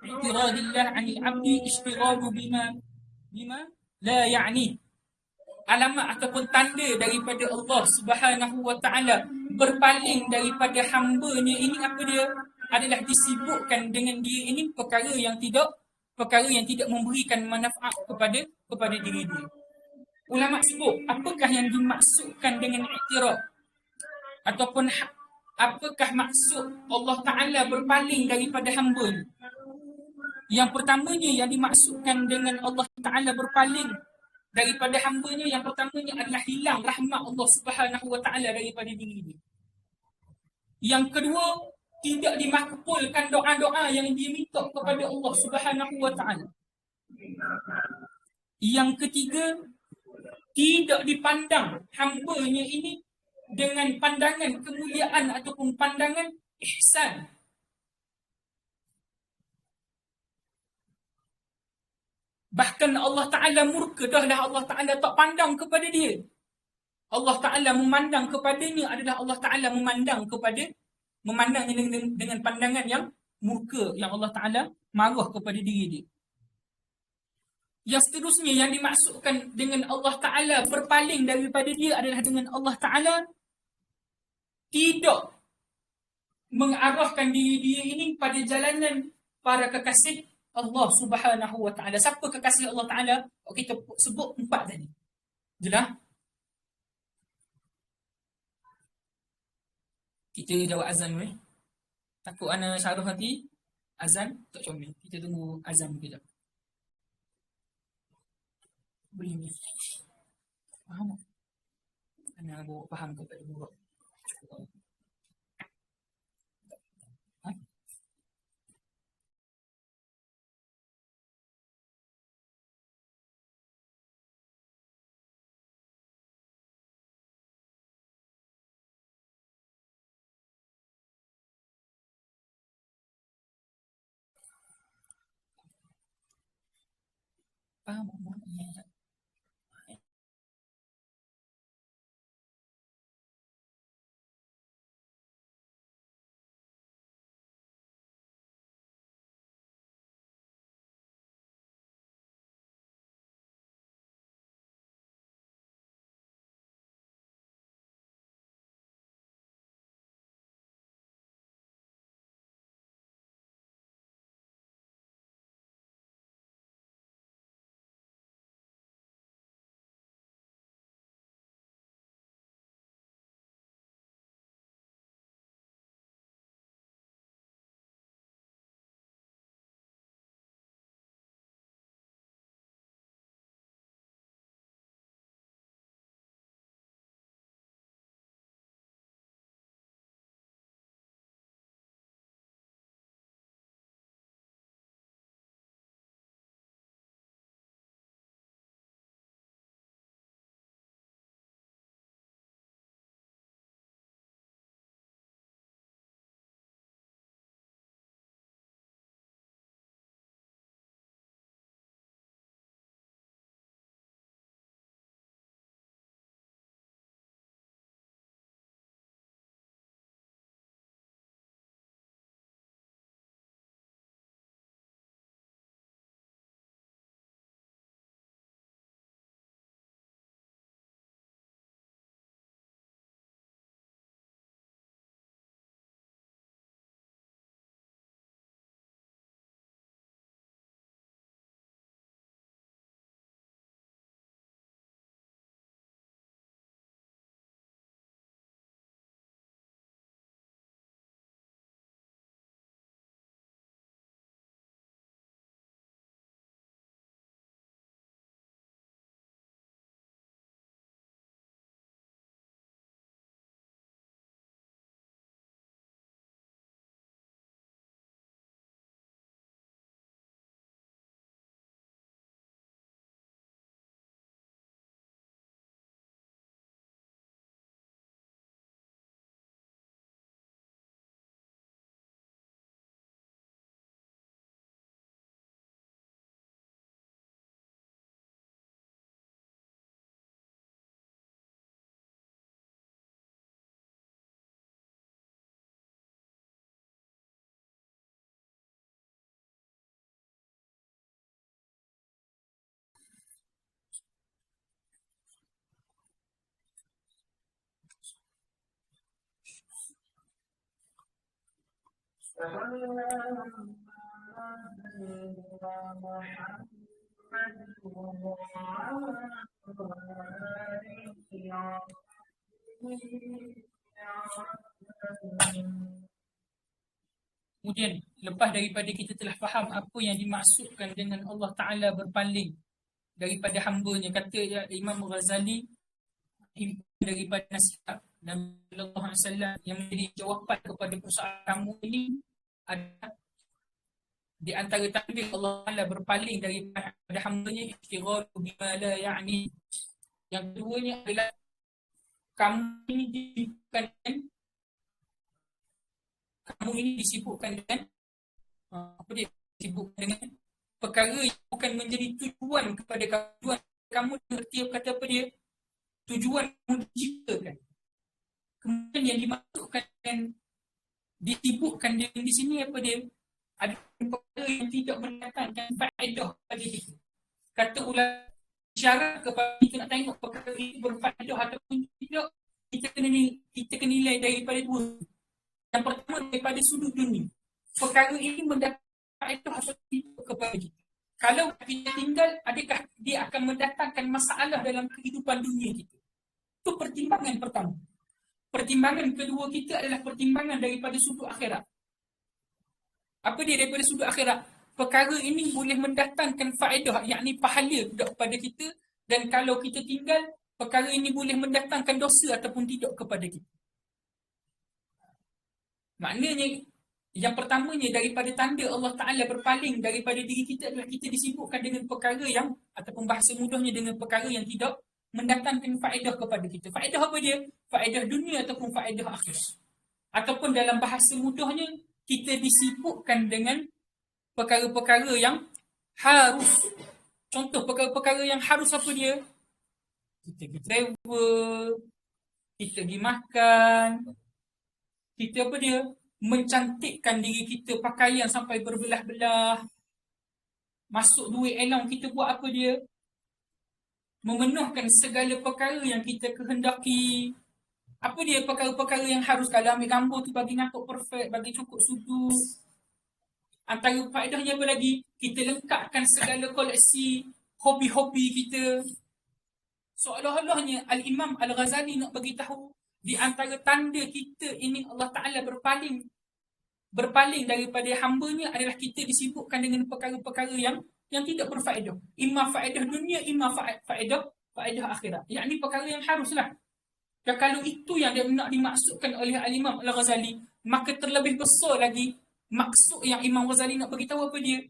i'tiradillah anil abdi ishtighalu bima la ya'ni. Alamat ataupun tanda daripada Allah Subhanahu wa taala berpaling daripada hamba-Nya ini, apa dia? Adalah disibukkan dengan dia ini perkara yang tidak memberikan manfaat kepada diri dia. Ulama sebut apakah yang dimaksudkan dengan i'tirad, ataupun apakah maksud Allah Ta'ala berpaling daripada hamba ni? Yang pertamanya yang dimaksudkan dengan Allah Ta'ala berpaling daripada hamba-Nya, yang pertamanya adalah hilang rahmat Allah Subhanahu wa Ta'ala daripada diri dia. Yang kedua, tidak dimakbulkan doa-doa yang dia minta kepada Allah Subhanahu wa Ta'ala. Yang ketiga, tidak dipandang hamba-Nya ini dengan pandangan kemuliaan ataupun pandangan ihsan. Bahkan Allah Ta'ala murka, dahlah Allah Ta'ala tak pandang kepada dia. Allah Ta'ala memandang kepadanya adalah Allah Ta'ala memandangnya dengan pandangan yang murka, yang Allah Ta'ala marah kepada diri dia. Yang seterusnya yang dimaksudkan dengan Allah Ta'ala berpaling daripada dia adalah dengan Allah Ta'ala tidak mengarahkan diri dia ini pada jalanan para kekasih Allah Subhanahu Wa Ta'ala. Siapa kekasih Allah Ta'ala? Kita sebut 4 tadi. Jelas? Kita jawab azan dulu. Takut ana syarah nanti azan tak comel. Kita tunggu azan kejap. Boleh ni. Faham tak? Ana bawa faham ke tak bawa? Ha? Faham tak? Kemudian, lepas daripada kita telah faham apa yang dimaksudkan dengan Allah Ta'ala berpaling daripada hamba-Nya, kata Imam Ghazali daripada nasihat Nabi Sallallahu Alaihi Wasallam yang menjadi jawapan kepada persoalan kamu ini adalah di antara takdir Allah Ta'ala berpaling daripada hamba-Nya istighalu bima la ya'ni. Yang keduanya adalah kamu ini disibukkan dengan apa dia? Disibukkan dengan perkara yang bukan menjadi tujuan kepada kamu. Tujuan kamu mengerti kata apa dia? Tujuan kamu diciptakan. Kemudian yang dimasukkan dan disibukkan di sini apa dia? Ada perkara yang tidak mendatangkan faedah pada kita. Kata ulama, syarat kepada kita nak tengok perkara itu berfaedah ataupun tidak, kita kena nilai daripada dua. Yang pertama daripada sudut dunia. Perkara ini mendatangkan faedah atau tidak kepada kita. Kalau kita tinggal, adakah dia akan mendatangkan masalah dalam kehidupan dunia kita? Itu pertimbangan pertama. Pertimbangan kedua kita adalah pertimbangan daripada sudut akhirat. Apa dia daripada sudut akhirat? Perkara ini boleh mendatangkan faedah, yakni pahala kepada kita, dan kalau kita tinggal, perkara ini boleh mendatangkan dosa ataupun tidak kepada kita. Maknanya, yang pertamanya daripada tanda Allah Ta'ala berpaling daripada diri kita adalah kita disibukkan dengan perkara yang, ataupun bahasa mudahnya dengan perkara yang tidak mendatangkan faedah kepada kita. Faedah apa dia? Faedah dunia ataupun faedah akhirat. Ataupun dalam bahasa mudahnya, kita disibukkan dengan perkara-perkara yang harus. Contoh perkara-perkara yang harus apa dia? Kita pergi travel, kita pergi makan, kita apa dia? Mencantikkan diri kita, pakaian sampai berbelah-belah. Masuk duit elong, kita buat apa dia? Memenuhkan segala perkara yang kita kehendaki. Apa dia perkara-perkara yang harus? Kalau ambil gambar tu bagi nampak perfect, bagi cukup sudut. Antara faedahnya apa lagi? Kita lengkapkan segala koleksi hobi-hobi kita. Seolah-olahnya Al-Imam Al-Ghazali nak bagi tahu, di antara tanda kita ini Allah Ta'ala berpaling daripada hambanya adalah kita disibukkan dengan perkara-perkara yang tidak berfaedah. Imma faedah dunia, imma faedah akhirat. Yakni perkara yang haruslah. Dan kalau itu yang nak dimaksudkan oleh Al-Imam Al-Ghazali, maka terlebih besar lagi maksud yang Imam Ghazali nak beritahu apa dia?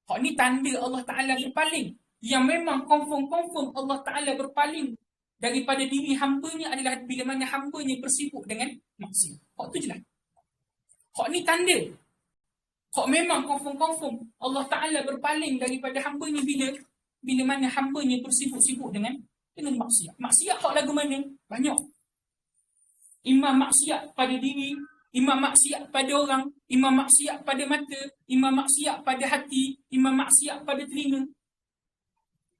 Hak ni tanda Allah Ta'ala berpaling. Yang memang confirm Allah Ta'ala berpaling daripada diri hambanya adalah bila mana hambanya bersibuk dengan maksiat. Hak tu je lah. Hak ni tanda. Hak memang confirm Allah Ta'ala berpaling daripada hambanya bila mana hambanya bersibuk-sibuk dengan maksiat. Maksiat hak lagu mana? Banyak. Imam maksiat pada diri, imam maksiat pada orang, imam maksiat pada mata, imam maksiat pada hati, imam maksiat pada telinga.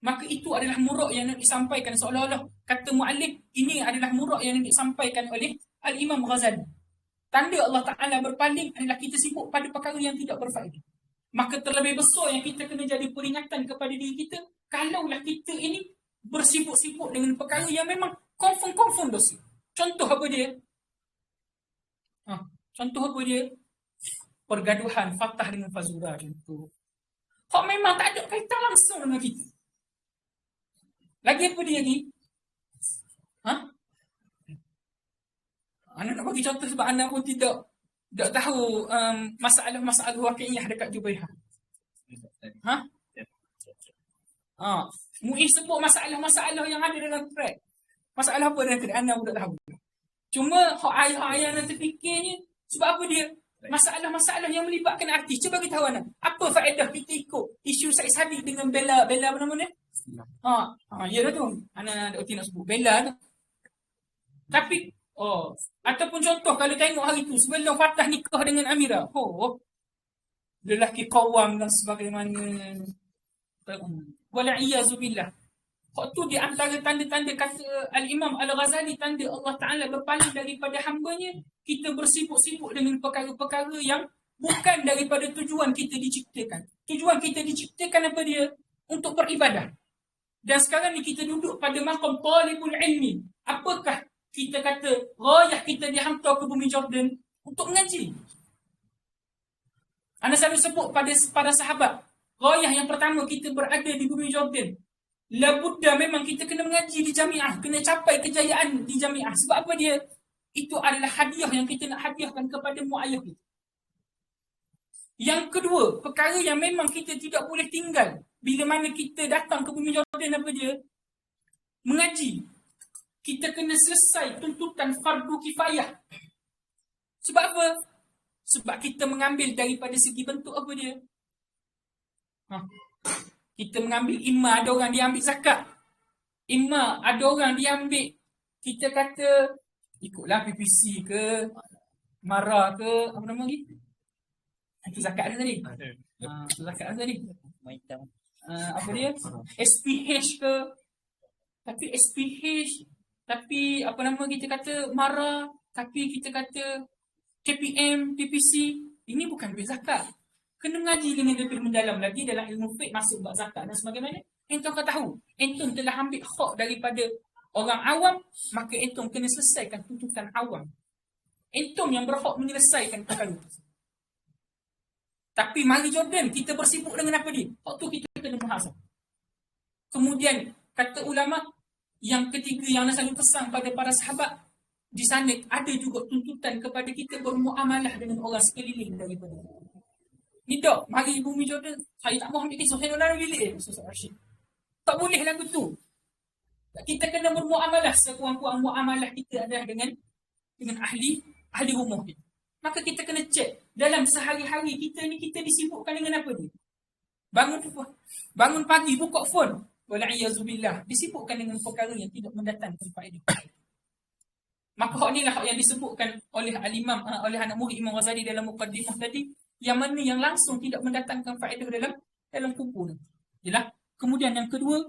Maka itu adalah murak yang nak disampaikan, seolah-olah kata mu'alif, ini adalah murak yang nak disampaikan oleh Al-Imam Ghazali. Tanda Allah Ta'ala berpaling adalah kita sibuk pada perkara yang tidak berfaedah. Maka terlebih besar yang kita kena jadi peringatan kepada diri kita, kalaulah kita ini bersibuk-sibuk dengan perkara yang memang confirm dosa. Contoh apa dia? Contoh apa dia? Pergaduhan Fatah dengan Fazura contoh. Hak memang tak ada kaitan langsung dengan kita. Lagi apa dia ni? Anak nak bagi contoh sebab anak pun tidak tahu masalah-masalah waqi'iyah dekat Jubairah. Muiz sebut masalah-masalah yang ada dalam track. Masalah apa dalam track? Anak pun tak tahu. Cuma hak ayah nak terfikirnya sebab apa dia? Masalah-masalah yang melibatkan artis. Cuba kita tahu anak. Apa faedah kita ikut isu Said Sadiq dengan Bella apa nama dia? Ya dah tu. Anak Dr. nak sebut Bella tu. Tapi ataupun contoh kalau tengok hari tu sebelum Fatah nikah dengan Amira. Lelaki qawam dan sebagaimana. Wal'iyazubillah. Hak tu di antara tanda-tanda kata Al-Imam Al-Ghazali, tanda Allah Ta'ala berpaling daripada hambanya, kita bersibuk-sibuk dengan perkara-perkara yang bukan daripada tujuan kita diciptakan. Tujuan kita diciptakan apa dia? Untuk beribadah. Dan sekarang ni kita duduk pada maqam talibul ilmi. Apakah kita kata ghayah kita dihantar ke bumi Jordan untuk mengaji? Anda selalu sebut pada para sahabat, ghayah yang pertama kita berada di bumi Jordan, labudda memang kita kena mengaji di jamiah, kena capai kejayaan di jamiah. Sebab apa dia? Itu adalah hadiah yang kita nak hadiahkan kepada mak ayah kita. Yang kedua, perkara yang memang kita tidak boleh tinggal bila mana kita datang ke bumi Jordan apa dia? Mengaji. Kita kena selesai tuntutan fardu kifayah. Sebab apa? Sebab kita mengambil daripada segi bentuk apa dia? Ha. Kita mengambil imma, ada orang dia ambil zakat. Imma, ada orang dia ambil, kita kata ikutlah PPC ke, MARA ke, apa nama lagi? Itu zakat ada tadi. Zakat ada tadi. Apa dia? SPH ke. Tapi SPH, tapi apa nama kita kata MARA, tapi kita kata KPM, PPC, ini bukan duit zakat. Kena mengaji dengan lebih mendalam lagi dalam ilmu fiqh masuk bab zakat dan sebagainya. Entum kau tahu, entum telah ambil hak daripada orang awam, maka entum kena selesaikan tuntutan awam. Entum yang berhak menyelesaikan perkara itu. Tapi mari Jordan, kita bersibuk dengan apa dia? Waktu kita kena muhasab. Kemudian, kata ulama, yang ketiga yang nak selalu pesan pada para sahabat, di sana ada juga tuntutan kepada kita bermuamalah dengan orang sekeliling daripada kita. Ni tak, mari bumi Jordan, saya tak mahu ambil kisah, saya nak dalam bilik Ustaz Rashid. Tak boleh lagu tu. Kita kena bermuamalah, sekurang-kurang muamalah kita adalah dengan ahli rumah kita. Maka kita kena cek, dalam sehari-hari kita ni, kita disibukkan dengan apa ni? Bangun pagi, buka phone. Wal'iyazubillah, disibukkan dengan perkara yang tidak mendatangkan faedah. Maka hak inilah hak yang disebutkan oleh al-Imam, oleh anak murid Imam Ghazali dalam muqaddimah tadi, yang mana yang langsung tidak mendatangkan faedah dalam kumpul. Yalah. Kemudian yang kedua,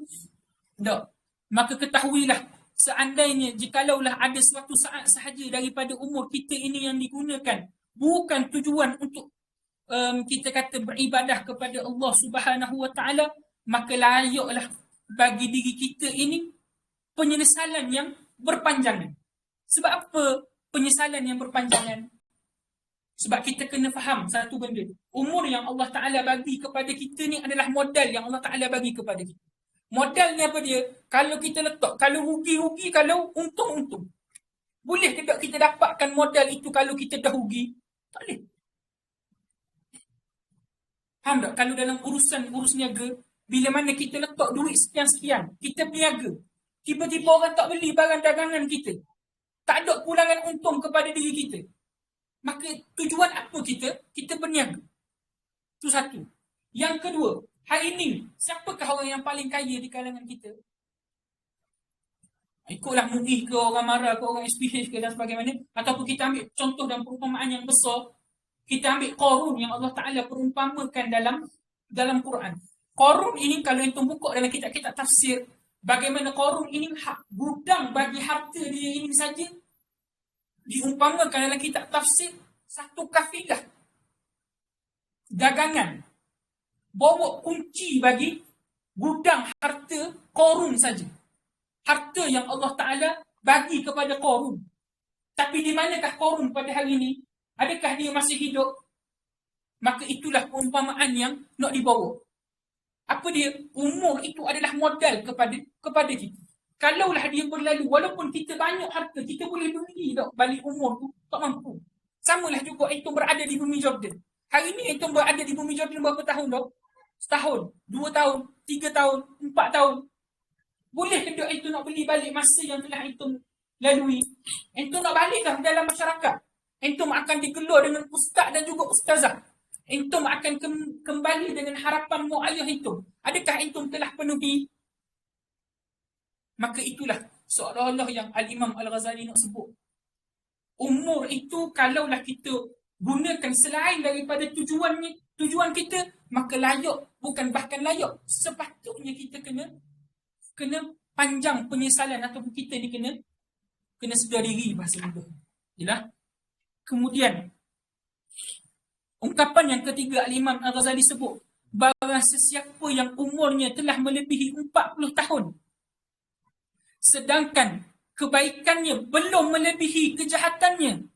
tak. Maka ketahuilah, seandainya jikalaulah ada suatu saat sahaja daripada umur kita ini yang digunakan bukan tujuan untuk kita kata beribadah kepada Allah Subhanahu Wa Taala, maka layaklah bagi diri kita ini penyesalan yang berpanjangan. Sebab apa penyesalan yang berpanjangan? Sebab kita kena faham satu benda. Umur yang Allah Ta'ala bagi kepada kita ni adalah modal yang Allah Ta'ala bagi kepada kita. Modal ni apa dia? Kalau kita letak, kalau rugi-rugi, kalau untung-untung. Boleh ke tak kita dapatkan modal itu kalau kita dah rugi? Tak boleh. Faham tak? Kalau dalam urus niaga, bila mana kita letak duit sekian-sekian, kita berniaga. Tiba-tiba orang tak beli barang dagangan kita. Tak ada pulangan untung kepada diri kita. Maka tujuan apa kita? Kita berniaga. Itu satu. Yang kedua, hari ini, siapakah orang yang paling kaya di kalangan kita? Ikutlah MUI ke, orang MARA ke, orang SPH ke dan sebagainya. Ataupun kita ambil contoh dan perumpamaan yang besar. Kita ambil Qarun yang Allah Ta'ala perumpamakan dalam Quran. Qarun ini kalau yang buka dalam kitab-kitab tafsir, bagaimana Qarun ini gudang bagi harta dia ini saja diumpamakan dalam kitab tafsir satu kafilah dagangan bawa kunci bagi gudang harta Qarun saja. Harta yang Allah Ta'ala bagi kepada Qarun. Tapi di manakah Qarun pada hari ini? Adakah dia masih hidup? Maka itulah perumpamaan yang nak dibawa. Apa dia? Umur itu adalah modal kepada kita. Kalaulah dia berlalu, walaupun kita banyak harta, kita boleh beli tak balik umur tu, tak mampu. Samalah juga entum berada di bumi Jordan. Hari ini entum berada di bumi Jordan berapa tahun tak? Setahun, 2 tahun, 3 tahun, 4 tahun. Boleh ke tak entum nak beli balik masa yang telah entum lalui? Entum nak baliklah dalam masyarakat. Entum akan digelar dengan ustaz dan juga ustazah. Entum akan kembali dengan harapan mak ayah entum. Adakah entum telah penuhi? Maka itulah seolah-olah yang Al-Imam Al-Ghazali nak sebut. Umur itu kalaulah kita gunakan selain daripada tujuan kita, maka layak, bukan bahkan layak, sepatutnya kita kena panjang penyesalan ataupun kita ni kena sedar diri bahasa mudah. Yalah. Kemudian ungkapan yang ketiga Al-Imam Al-Ghazali sebut, barang sesiapa yang umurnya telah melebihi 40 tahun sedangkan kebaikannya belum melebihi kejahatannya,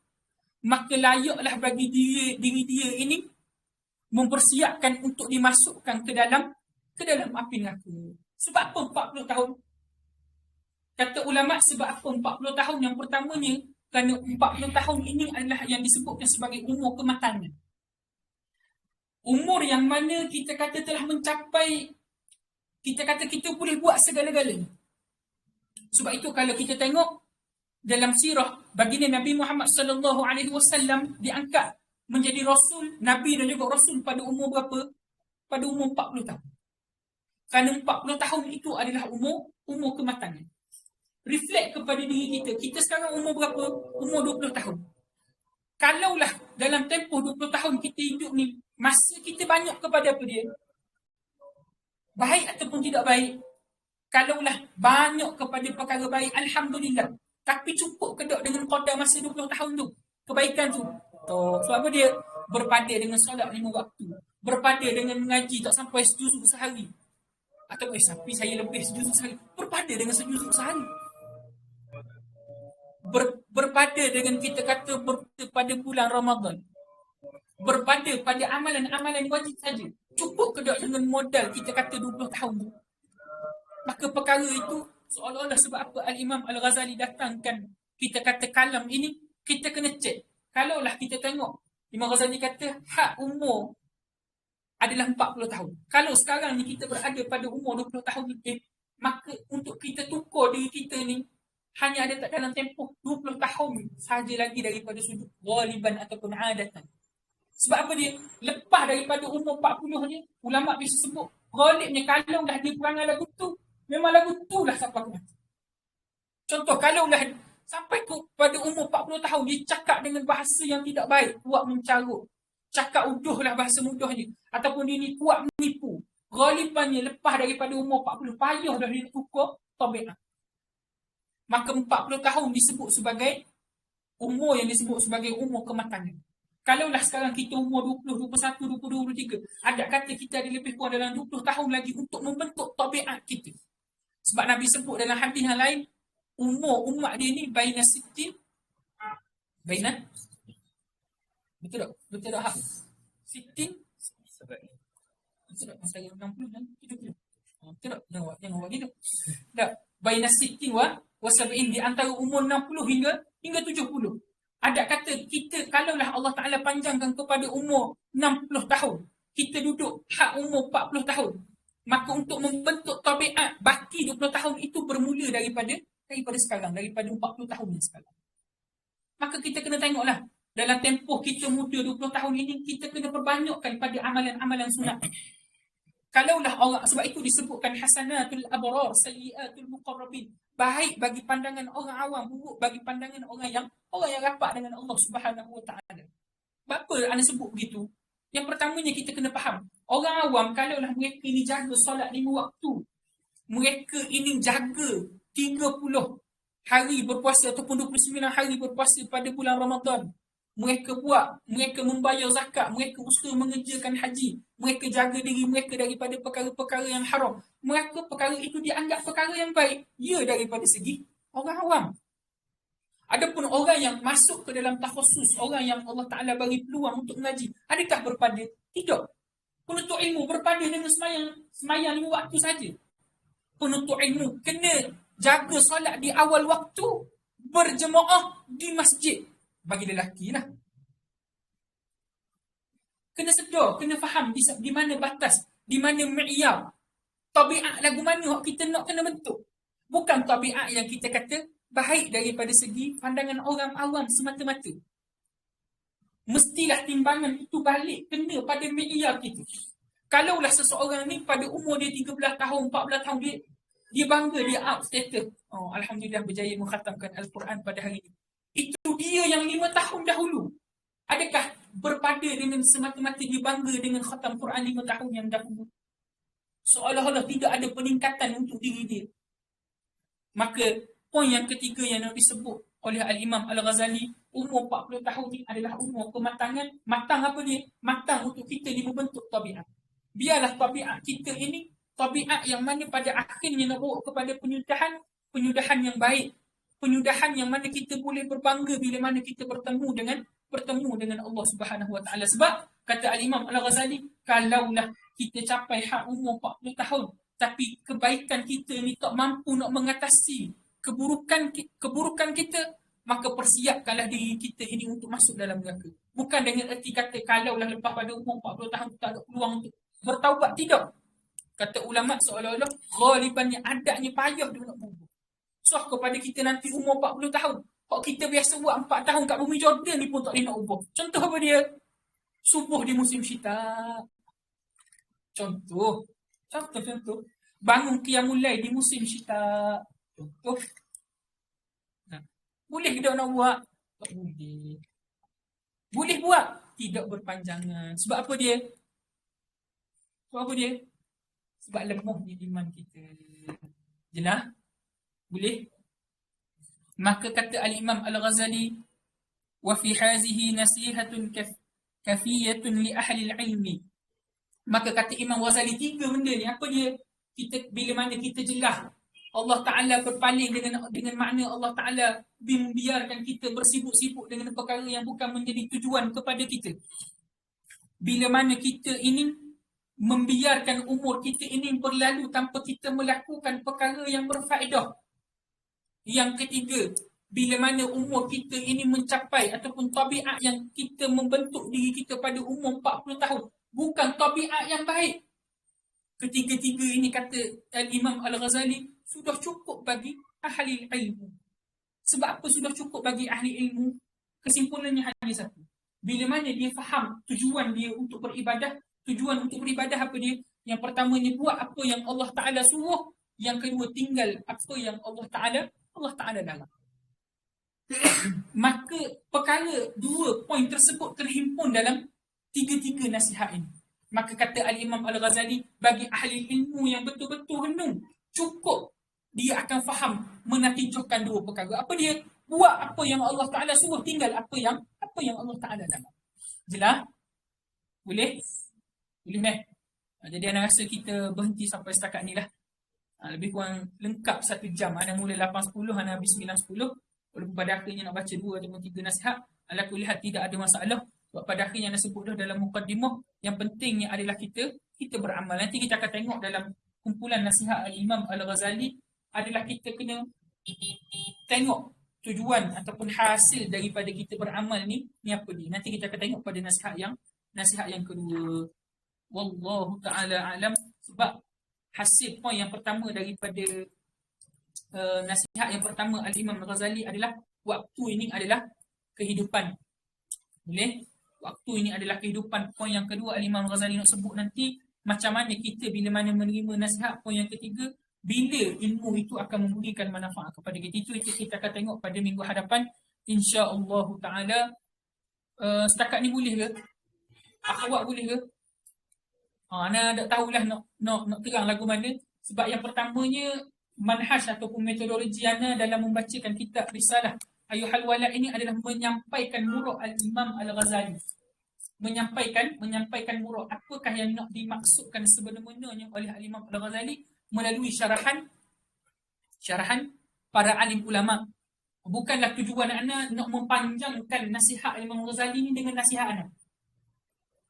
maka layaklah bagi diri dia ini mempersiapkan untuk dimasukkan ke dalam api neraka. Sebab apa 40 tahun? Kata ulama, sebab apa 40 tahun? Yang pertamanya, kerana 40 tahun ini adalah yang disebutkan sebagai umur kematangan. Umur yang mana kita kata telah mencapai, kita kata kita boleh buat segala-galanya. Sebab itu kalau kita tengok dalam sirah baginda Nabi Muhammad sallallahu alaihi wasallam diangkat menjadi rasul, nabi dan juga rasul pada umur berapa? pada umur 40 tahun. Kerana 40 tahun itu adalah umur kematangan. Reflect kepada diri kita. Kita sekarang umur berapa? Umur 20 tahun. Kalaulah dalam tempoh 20 tahun kita hidup ni, masa kita banyak kepada apa dia? Baik ataupun tidak baik. Kalaulah banyak kepada perkara baik, Alhamdulillah. Tapi cukup ke tak dengan qadar masa 20 tahun tu? Kebaikan tu. Sebab apa dia? Berpada dengan solat 5 waktu. Berpada dengan mengaji tak sampai sejuzuk sehari. Atau tapi saya lebih sejuzuk sehari. Berpada dengan sejuzuk sehari. Berpada dengan kita kata pada bulan Ramadan. Berpada pada amalan-amalan wajib saja. Cukup ke tak dengan modal kita kata 20 tahun tu? Maka perkara itu seolah-olah sebab apa Al-Imam Al-Ghazali datangkan kita kata kalam ini, kita kena cek. Kalaulah kita tengok Imam Ghazali kata hak umur adalah 40 tahun. Kalau sekarang ni kita berada pada umur 20 tahun lebih, maka untuk kita tukar diri kita ni hanya ada tak dalam tempoh 20 tahun sahaja lagi daripada sudut ghaliban ataupun adatan. Sebab apa dia? Lepas daripada umur 40 ni, ulama bisa sebut ghalibnya kalau dah dia perangai lagu tu, memang lagu tu lah sampai ke mati. Contoh, kalau dah sampai pada umur 40 tahun, dia cakap dengan bahasa yang tidak baik, kuat mencarut, cakap uduh lah bahasa mudahnya, ataupun dia ni kuat menipu, ghalibannya lepas daripada umur 40, payah dah dia tukar tabiat. Maka 40 tahun disebut sebagai umur yang disebut sebagai umur kematangan. Kalaulah sekarang kita umur 20, 21, 22, 23, ada kata kita ada lebih kurang dalam 20 tahun lagi untuk membentuk tabiat kita. Sebab Nabi sebut dalam hadis yang lain, umur umat dia ni baina sittin, baina, betul tak? Betul tak hak? Sittin, betul tak? Masa 60 dan 70. Betul tak? Jangan buat gitu. Tak, baina sittin wa sab'in, di antara umur 60 hingga 70. Ada kata kita, kalaulah Allah Ta'ala panjangkan kepada umur 60 tahun, kita duduk hak umur 40 tahun, maka untuk membentuk tabiat baki 20 tahun itu bermula daripada sekarang, daripada 40 tahun yang sekarang. Maka kita kena tengoklah, dalam tempoh kita muda 20 tahun ini, kita kena perbanyakkan pada amalan-amalan sunat. Kalaulah orang, sebab itu disebutkan hasanatul abrar, sayyiatul muqarrabin. Baik bagi pandangan orang awam, buruk bagi pandangan orang yang rapat dengan Allah Subhanahu Wa Taala. Apa anda sebut begitu? Yang pertamanya kita kena faham, orang awam kalaulah mereka ini jaga solat 5 waktu, mereka ini jaga 30 hari berpuasa ataupun 29 hari berpuasa pada bulan Ramadan, mereka membayar zakat, mereka usaha mengerjakan haji, mereka jaga diri mereka daripada perkara-perkara yang haram, mereka perkara itu dianggap perkara yang baik, ya, daripada segi orang awam. Adapun orang yang masuk ke dalam takhusus, orang yang Allah Ta'ala bagi peluang untuk mengaji, adakah berpada? Tidak. Penuntut ilmu berpada dengan semayang 5 waktu saja. Penuntut ilmu kena jaga solat di awal waktu, berjemaah di masjid. Bagi lelaki lah. Kena sedar, kena faham di mana batas, di mana mi'yar. Tabiat lagu mana kita nak kena bentuk. Bukan tabiat yang kita kata baik daripada segi pandangan orang awam semata-mata. Mestilah timbangan itu balik kena pada mi'yar kita. Kalaulah seseorang ni pada umur dia 13 tahun, 14 tahun, dia bangga, dia up status. Oh, Alhamdulillah berjaya mengkhatamkan Al-Quran pada hari ini. Itu dia yang 5 tahun dahulu. Adakah berpada dengan semata-mata dia bangga dengan khatam Quran 5 tahun yang dahulu? Seolah-olah tidak ada peningkatan untuk diri dia. Maka poin yang ketiga yang disebut oleh Al-Imam Al-Ghazali, umur 40 tahun ini adalah umur kematangan. Matang apa dia? Matang untuk kita ni membentuk tabiat. Biarlah tabiat kita ini tabiat yang mana pada akhirnya nak bawa kepada penyudahan yang baik. Penyudahan yang mana kita boleh berbangga bila mana kita bertemu dengan Allah Subhanahu Wa Taala. Sebab kata Al-Imam Al-Ghazali, kalaulah kita capai hak umur 40 tahun tapi kebaikan kita ni tak mampu nak mengatasi keburukan kita, maka persiapkanlah diri kita ini untuk masuk dalam neraka. Bukan dengan erti kata kalaulah lepas pada umur 40 tahun tak ada peluang untuk bertaubat, tidak. Kata ulama seolah-olah ghalibannya adanya payah dia nak berubah. So kepada kita nanti umur 40 tahun, kalau kita biasa buat 4 tahun kat bumi Jordan ni pun tak boleh nak ubah. Contoh apa dia? Subuh di musim syita. Contoh. Bangun qiyamul lail di musim syita. Contoh. Boleh ke tak nak buat? Tak boleh. Boleh buat, tidak berpanjangan. Sebab apa dia? Sebab lemahnya iman kita. Jelas? Boleh? Maka kata Al-Imam Al-Ghazali, wa fi hazihi nasihatun kafiyatun li ahli al-ilmi. Maka kata Imam Ghazali, 3 benda ni, apa dia? Bila mana kita jelas Allah Ta'ala berpaling dengan makna Allah Ta'ala membiarkan kita bersibuk-sibuk dengan perkara yang bukan menjadi tujuan kepada kita. Bila mana kita ini membiarkan umur kita ini berlalu tanpa kita melakukan perkara yang berfaedah. Yang ketiga, bila mana umur kita ini mencapai ataupun tabiat yang kita membentuk diri kita pada umur 40 tahun. Bukan tabiat yang baik. Ketiga-tiga ini kata Al-Imam Al-Ghazali sudah cukup bagi ahli ilmu. Sebab apa sudah cukup bagi ahli ilmu? Kesimpulannya hanya satu. Bila mana dia faham tujuan dia untuk beribadah, tujuan untuk beribadah apa dia? Yang pertamanya buat apa yang Allah Ta'ala suruh. Yang kedua tinggal apa yang Allah Ta'ala dalam. Maka perkara 2 poin tersebut terhimpun dalam 3 nasihat ini. Maka kata Al-Imam Al-Ghazali, bagi ahli ilmu yang betul-betul renung, cukup dia akan faham menatijahkan 2 perkara. Apa dia? Buat apa yang Allah Ta'ala suruh, tinggal apa yang Allah Ta'ala dalam. Jelas? Boleh? Boleh. Jadi Ana rasa kita berhenti sampai setakat ni lah. Lebih kurang lengkap 1 jam. Ana mula 8.10, Ana habis 9.10. Walaupun pada akhirnya nak baca 2 ataupun 3 nasihat, ala kulihat tidak ada masalah. Sebab pada akhirnya Ana sebut dah dalam muqaddimah, yang pentingnya adalah kita beramal. Nanti kita akan tengok dalam kumpulan nasihat Al-Imam Al-Ghazali adalah kita kena tengok tujuan ataupun hasil daripada kita beramal ni apa dia. Nanti kita akan tengok pada nasihat yang kedua. Wallahu ta'ala alam. Sebab hasil poin yang pertama daripada nasihat yang pertama Al-Imam Al-Ghazali adalah waktu ini adalah kehidupan. Boleh? Waktu ini adalah kehidupan. Poin yang kedua Al-Imam Al-Ghazali nak sebut nanti macam mana kita bila mana menerima nasihat. Poin yang ketiga, bila ilmu itu akan memberikan manfaat kepada kita. Itu kita akan tengok pada minggu hadapan, insya-Allah taala. Setakat ni boleh ke? Akhwat boleh ke? Ana tak tahulah nak terang lagu mana. Sebab yang pertamanya manhaj ataupun metodologi ana dalam membacakan kitab Risalah Ayyuhal Walad ini adalah menyampaikan murad Al-Imam Al-Ghazali. Menyampaikan murad apakah yang nak dimaksudkan sebenarnya oleh Al-Imam Al-Ghazali melalui syarahan para alim ulama. Bukanlah tujuan ana nak mempanjangkan nasihat Al-Imam Al-Ghazali ini dengan nasihat ana.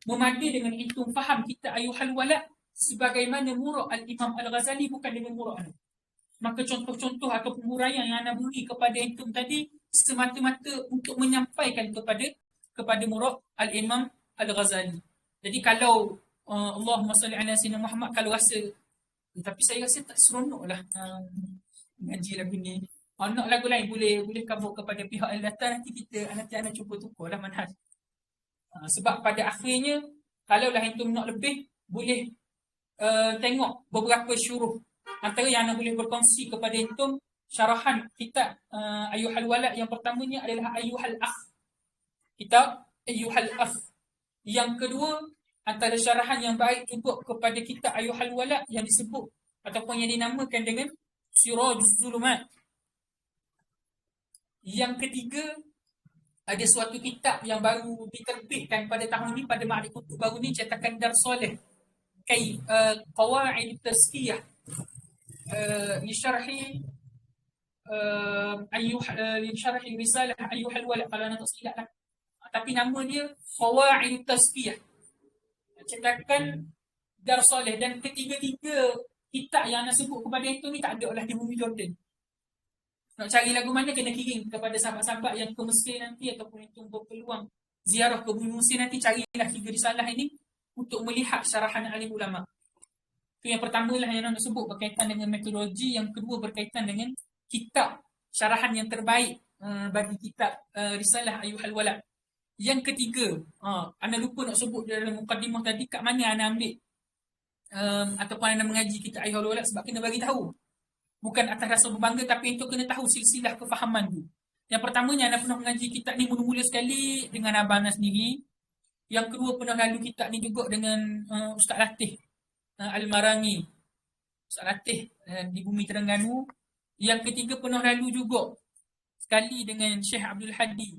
Memada dengan itu faham kita Ayyuhal Walad sebagaimana murad Al-Imam Al-Ghazali bukan dengan murad ana. Maka contoh-contoh atau huraian yang ana beri kepada itu tadi semata-mata untuk menyampaikan kepada murad Al-Imam Al-Ghazali. Jadi kalau Allahumma salli ala sayyidina Muhammad, kalau rasa tapi saya rasa tak seronoklah ngaji lagu ni. Nak lagu lain boleh kabur kepada pihak Al-Data, nanti ana cuba tukarlah manhaj. Sebab pada akhirnya kalaulah antum nak lebih boleh tengok beberapa syuruh. Antara yang ana boleh berkongsi kepada antum syarahan kitab Ayyuhal Walad yang pertamanya adalah Ayyuhal Akh. Kitab Ayyuhal Akh. Yang kedua antara syarahan yang baik juga kepada kitab Ayyuhal Walad yang disebut ataupun yang dinamakan dengan Sirajuz Zulumat. Yang ketiga ada suatu kitab yang baru diterbitkan pada tahun ini, pada Ma'rif Kutub baru ni, cetakan Dar Soleh, Qawaid Tazkiyah li syarhi Risalah Ayyuhal Walad, kalau nak tak silap lah. Tapi nama dia Qawaid Tazkiyah, cetakan Dar Soleh. Dan ketiga-tiga kitab yang nak sebut kepada itu ni tak ada lah di bumi Jordan. Nak cari lagu mana kena kirim kepada sahabat-sahabat yang ke Mesir nanti ataupun itu berpeluang ziarah ke bumi Mesir nanti, carilah 3 risalah ini untuk melihat syarahan alim ulama. Itu yang pertama lah yang nak sebut berkaitan dengan metodologi. Yang kedua berkaitan dengan kitab syarahan yang terbaik bagi kitab Risalah Ayyuhal Walad. Yang ketiga, ana lupa nak sebut dalam mukadimah tadi kat mana ana ambil ataupun anda mengaji kitab Ayyuhal Walad sebab kena bagi tahu. Bukan atas rasa berbangga tapi untuk kena tahu silsilah kefahaman tu. Yang pertamanya anda pernah mengaji kitab ni mula-mula sekali dengan abang anda sendiri. Yang kedua pernah lalu kitab ni juga dengan Ustaz Latih Al-Marangi. Ustaz Latih di Bumi Terengganu. Yang ketiga pernah lalu juga sekali dengan Syekh Abdul Hadi,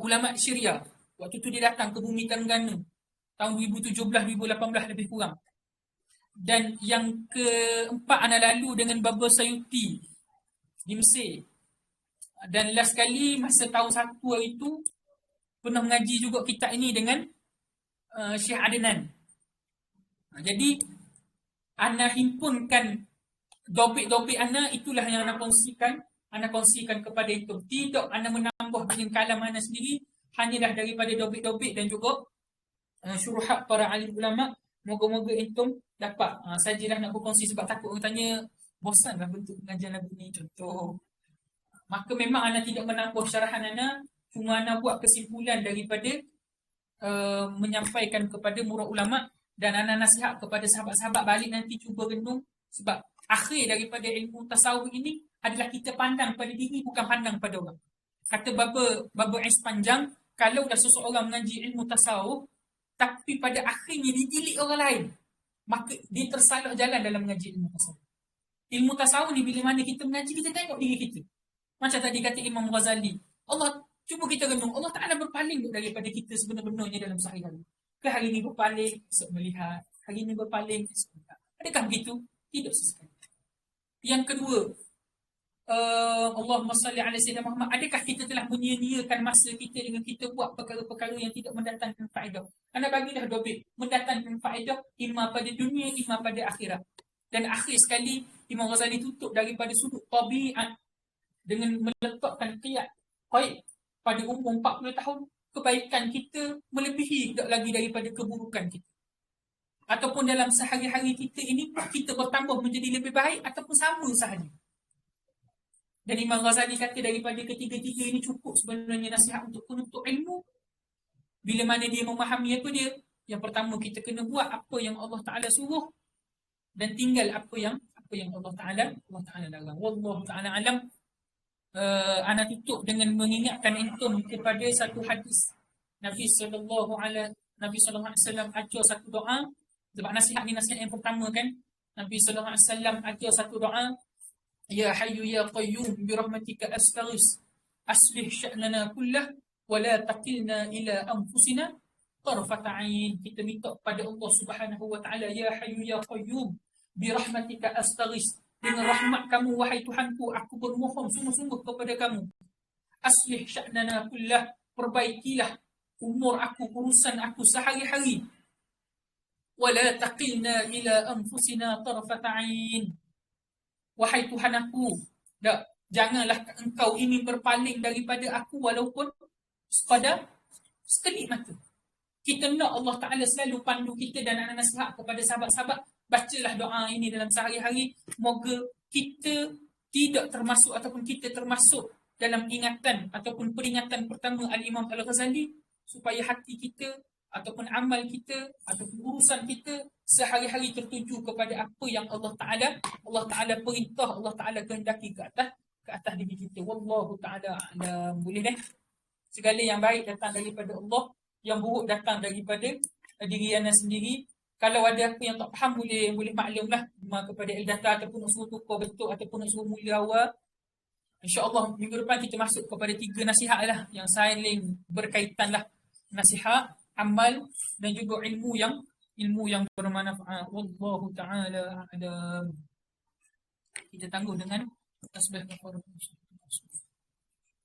ulama Syria. Waktu tu dia datang ke Bumi Terengganu tahun 2017-2018 lebih kurang. Dan yang keempat anda lalu dengan Baba Sayuti di Mesir. Dan last kali masa tahun 1 hari tu pernah mengaji juga kitab ini dengan Syekh Adnan. Jadi anda himpunkan dobit-dobit anda, itulah yang anda kongsikan kepada itu. Tidak anda menambah dengan kalam anda sendiri, hanyalah daripada dobit-dobit dan juga syuruhat para alim ulama. Moga-moga entum dapat. Sajalah nak berkongsi sebab takut orang tanya bosanlah bentuk pengajian lagu ni contoh. Maka memang anda tidak menambah syarahan anda, cuma anda buat kesimpulan daripada menyampaikan kepada murah ulama, dan anda nasihat kepada sahabat-sahabat balik nanti cuba renung. Sebab akhir daripada ilmu tasawuf ini adalah kita pandang pada diri, bukan pandang pada orang. Kata Baba Ais Panjang, kalau dah seseorang mengaji ilmu tasawuf tapi pada akhirnya dijilik orang lain, maka dia tersalah jalan dalam mengaji ilmu tasawuf. Ilmu tasawuf ni bila mana kita mengaji, kita tengok diri kita. Macam tadi kata Imam Ghazali, Allah, cuba kita renung, Allah Ta'ala berpaling daripada kita sebenar-benarnya dalam sehari-hari. Ke hari ini berpaling, esok melihat. Hari ini berpaling, esok melihat. Adakah begitu? Tidak sesekali. Yang kedua, Allahumma salli ala Sayyidina Muhammad. Adakah kita telah menyia-nyiakan masa kita dengan kita buat perkara-perkara yang tidak mendatangkan faedah? Anda bagilah dobit mendatangkan faedah, imma pada dunia, imma pada akhirat. Dan akhir sekali, Imam Ghazali tutup daripada sudut tabiat dengan meletakkan qiyad pada umur 40 tahun, kebaikan kita melebihi tidak lagi daripada keburukan kita. Ataupun dalam sehari-hari kita ini, kita bertambah menjadi lebih baik ataupun sama sahaja. Dan Imam Ghazali kata daripada ketiga-tiga ini cukup sebenarnya nasihat untuk penuntut ilmu. Bila mana dia memahami apa dia, yang pertama kita kena buat apa yang Allah Ta'ala suruh, dan tinggal apa yang Allah Ta'ala larang. Wallahu ta'ala alam. Ana tutup dengan mengingatkan entum kepada satu hadis Nabi sallallahu alaihi wasallam ajar satu doa. Sebab nasihat ni nasihat yang pertama kan. Nabi sallallahu alaihi wasallam ajar satu doa, ya hayyu ya qayyum bi rahmatika astaghis aslih sya'nana kullah wa la taqilna ila anfusina tarfata 'ain. Kita minta kepada Allah Subhanahu wa taala, ya hayyu ya qayyum bi rahmatika astaghis, dengan rahmat kamu wahai Tuhanku, aku bermohon sungguh-sungguh kepada kamu. Aslih sya'nana kullah, perbaikilah umur aku, urusan aku sehari-hari. Wala taqilna ila anfusina tarfata 'ain. Wahai Tuhan aku, janganlah engkau ini berpaling daripada aku walaupun pada sekelip mata. Kita nak Allah Ta'ala selalu pandu kita, dan anak nasihat kepada sahabat-sahabat, bacalah doa ini dalam sehari-hari. Moga kita tidak termasuk ataupun kita termasuk dalam ingatan ataupun peringatan pertama Al-Imam Al-Ghazali, supaya hati kita ataupun amal kita ataupun urusan kita sehari-hari tertuju kepada apa yang Allah Ta'ala perintah, Allah Ta'ala kehendaki ke atas diri kita. Wallahu ta'ala a'lam. Boleh dah? Segala yang baik datang daripada Allah, yang buruk datang daripada diri anda sendiri. Kalau ada apa yang tak faham, boleh maklumlah kepada Eldata, ataupun nak suruh tukar bentuk, ataupun nak suruh mula awal. InsyaAllah minggu depan kita masuk kepada 3 nasihat lah yang saling berkaitan lah. Nasihat, amal dan juga ilmu yang bermanfaat. Wallahu ta'ala a'lam. Kita tangguh dengan tasbih kafarah.